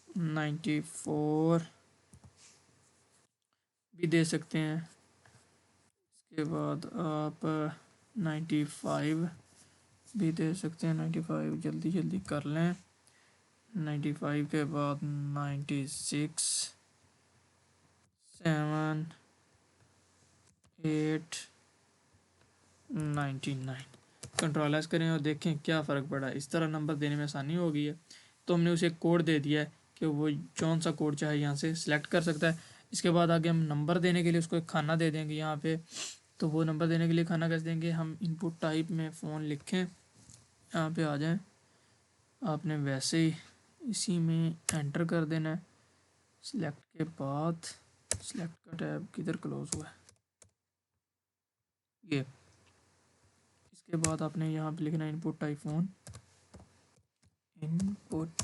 A: 94 भी दे सकते हैं, इसके बाद आप 95 भी दे सकते हैं। 95 जल्दी जल्दी कर लें। 95 के बाद 96, 7, 8, 99 कंट्रोल एस करें और देखें क्या फ़र्क पड़ा है। इस तरह नंबर देने में आसानी हो गई है। तो हमने उसे एक कोड दे दिया है कि वो कौन सा कोड चाहे यहाँ से सिलेक्ट कर सकता है। इसके बाद आगे हम नंबर देने के लिए उसको एक खाना दे देंगे यहाँ पे। तो वो नंबर देने के लिए खाना कैसे देंगे, हम इनपुट टाइप में फ़ोन लिखें, यहाँ पे आ जाएं, आपने वैसे ही इसी में एंटर कर देना है। सिलेक्ट के बाद सिलेक्ट का टैब किधर क्लोज हुआ है, ये। इसके बाद आपने यहाँ पे लिखना है input type phone, input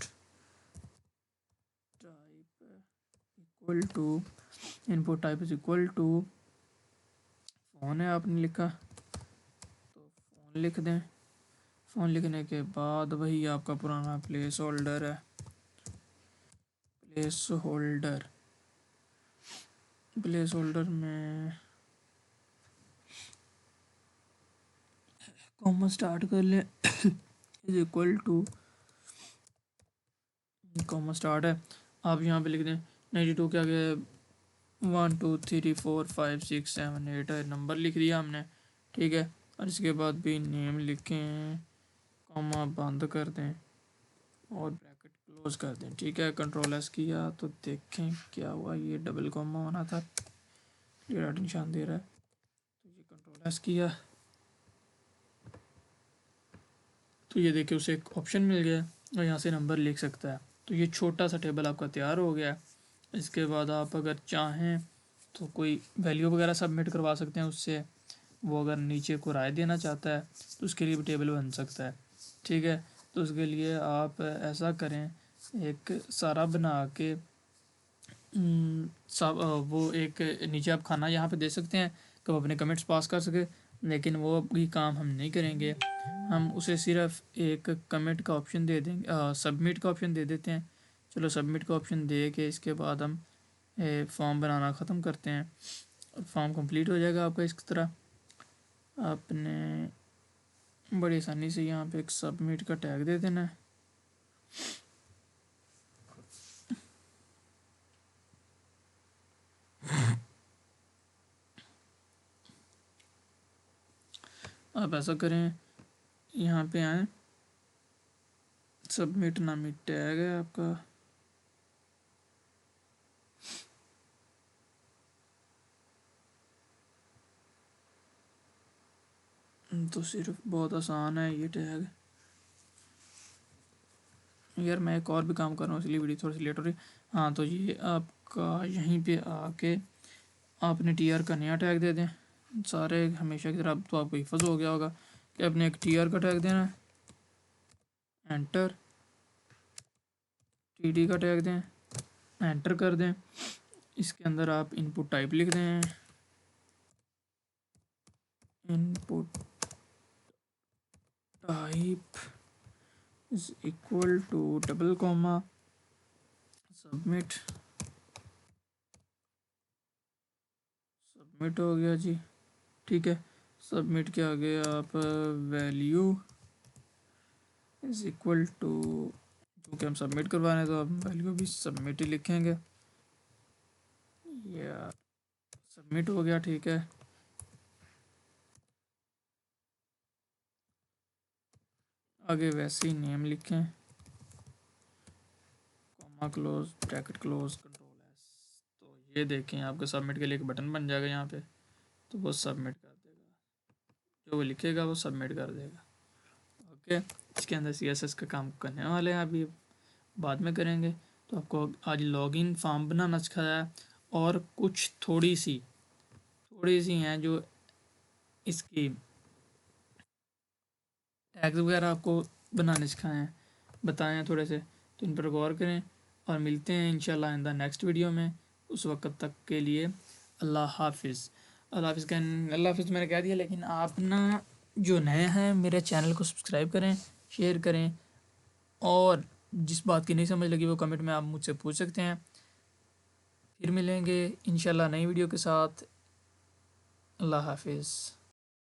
A: type equal to, input type is equal to phone है, आपने लिखा तो फ़ोन लिख दें। फ़ोन लिखने के बाद वही आपका पुराना प्लेस होल्डर है, प्लेस होल्डर, प्लेस होल्डर में कॉमा स्टार्ट कर लें is equal to, comma start है, आप यहाँ पे लिख दें 92 के आगे 1 2 3 4 5 6 7 8 है, नंबर लिख दिया हमने। ठीक है। और इसके बाद भी नेम लिखें, कॉमा बंद कर दें और ब्रैकेट क्लोज कर दें। ठीक है। कंट्रोल एस किया तो देखें क्या हुआ, ये डबल कॉमा होना था, ये डॉट निशान दे रहा है। तो ये कंट्रोल एस किया तो ये देखिए उसे एक ऑप्शन मिल गया और यहाँ से नंबर लिख सकता है। तो ये छोटा सा टेबल आपका तैयार हो गया। इसके बाद आप अगर चाहें तो कोई वैल्यू वगैरह सबमिट करवा सकते हैं उससे। वो अगर नीचे को राय देना चाहता है तो उसके लिए भी टेबल बन सकता है। ठीक है। तो उसके लिए आप ऐसा करें, एक सारा बना के सब वो एक नीचे आप खाना यहाँ पे दे सकते हैं कि वो अपने कमेंट्स पास कर सके, लेकिन वो भी काम हम नहीं करेंगे। हम उसे सिर्फ एक कमेंट का ऑप्शन दे देंगे, सबमिट का ऑप्शन दे देते हैं। चलो सबमिट का ऑप्शन दे के इसके बाद हम फॉर्म बनाना ख़त्म करते हैं और फॉर्म कंप्लीट हो जाएगा आपका। इस तरह आपने बड़ी आसानी से यहाँ पे एक सबमिट का टैग दे देना है। आप ऐसा करें, यहाँ पे आएँ, सबमिट नामी टैग है आपका, तो सिर्फ बहुत आसान है ये टैग। यार मैं एक और भी काम कर रहा हूँ इसलिए वीडियो थोड़ी सी लेट हो रही है। हाँ तो ये आपका यहीं पे आके आपने टीआर का नया टैग दे दें सारे हमेशा की तरह। तो आपको हिफज हो गया होगा कि आपने एक टीआर का टैग देना है, एंटर, टीडी का टैग दें, एंटर कर दें। इसके अंदर आप इनपुट टाइप लिख दें, input type is equal to double comma submit, submit हो गया जी। ठीक है। सबमिट के आगे आप वैल्यू इज इक्वल टू, क्योंकि हम सबमिट करवा रहे हैं तो हम वैल्यू भी सबमिट ही लिखेंगे। या सबमिट हो गया। ठीक है। आगे वैसे ही नेम लिखें, comma close, bracket close, control S. तो ये देखें आपके सबमिट के लिए एक बटन बन जाएगा यहाँ पे, तो वो सबमिट कर देगा, जो वो लिखेगा वो सबमिट कर देगा। ओके। इसके अंदर CSS का काम करने वाले हैं, अभी बाद में करेंगे। तो आपको आज लॉगिन फॉर्म बनाना सिखाया है और कुछ थोड़ी सी हैं जो इसकी टैग्स वगैरह आपको बनाने सिखाए हैं, बताए हैं थोड़े से, तो इन पर गौर करें और मिलते हैं इंशाल्लाह इन द नेक्स्ट वीडियो में। उस वक्त तक के लिए अल्लाह हाफिज़। अल्लाह हाफिज़ मैंने कह दिया, लेकिन आप ना जो नए हैं मेरे चैनल को सब्सक्राइब करें, शेयर करें, और जिस बात की नहीं समझ लगी वो कमेंट में आप मुझसे पूछ सकते हैं। फिर मिलेंगे इंशाल्लाह नई वीडियो के साथ। अल्लाह हाफिज़।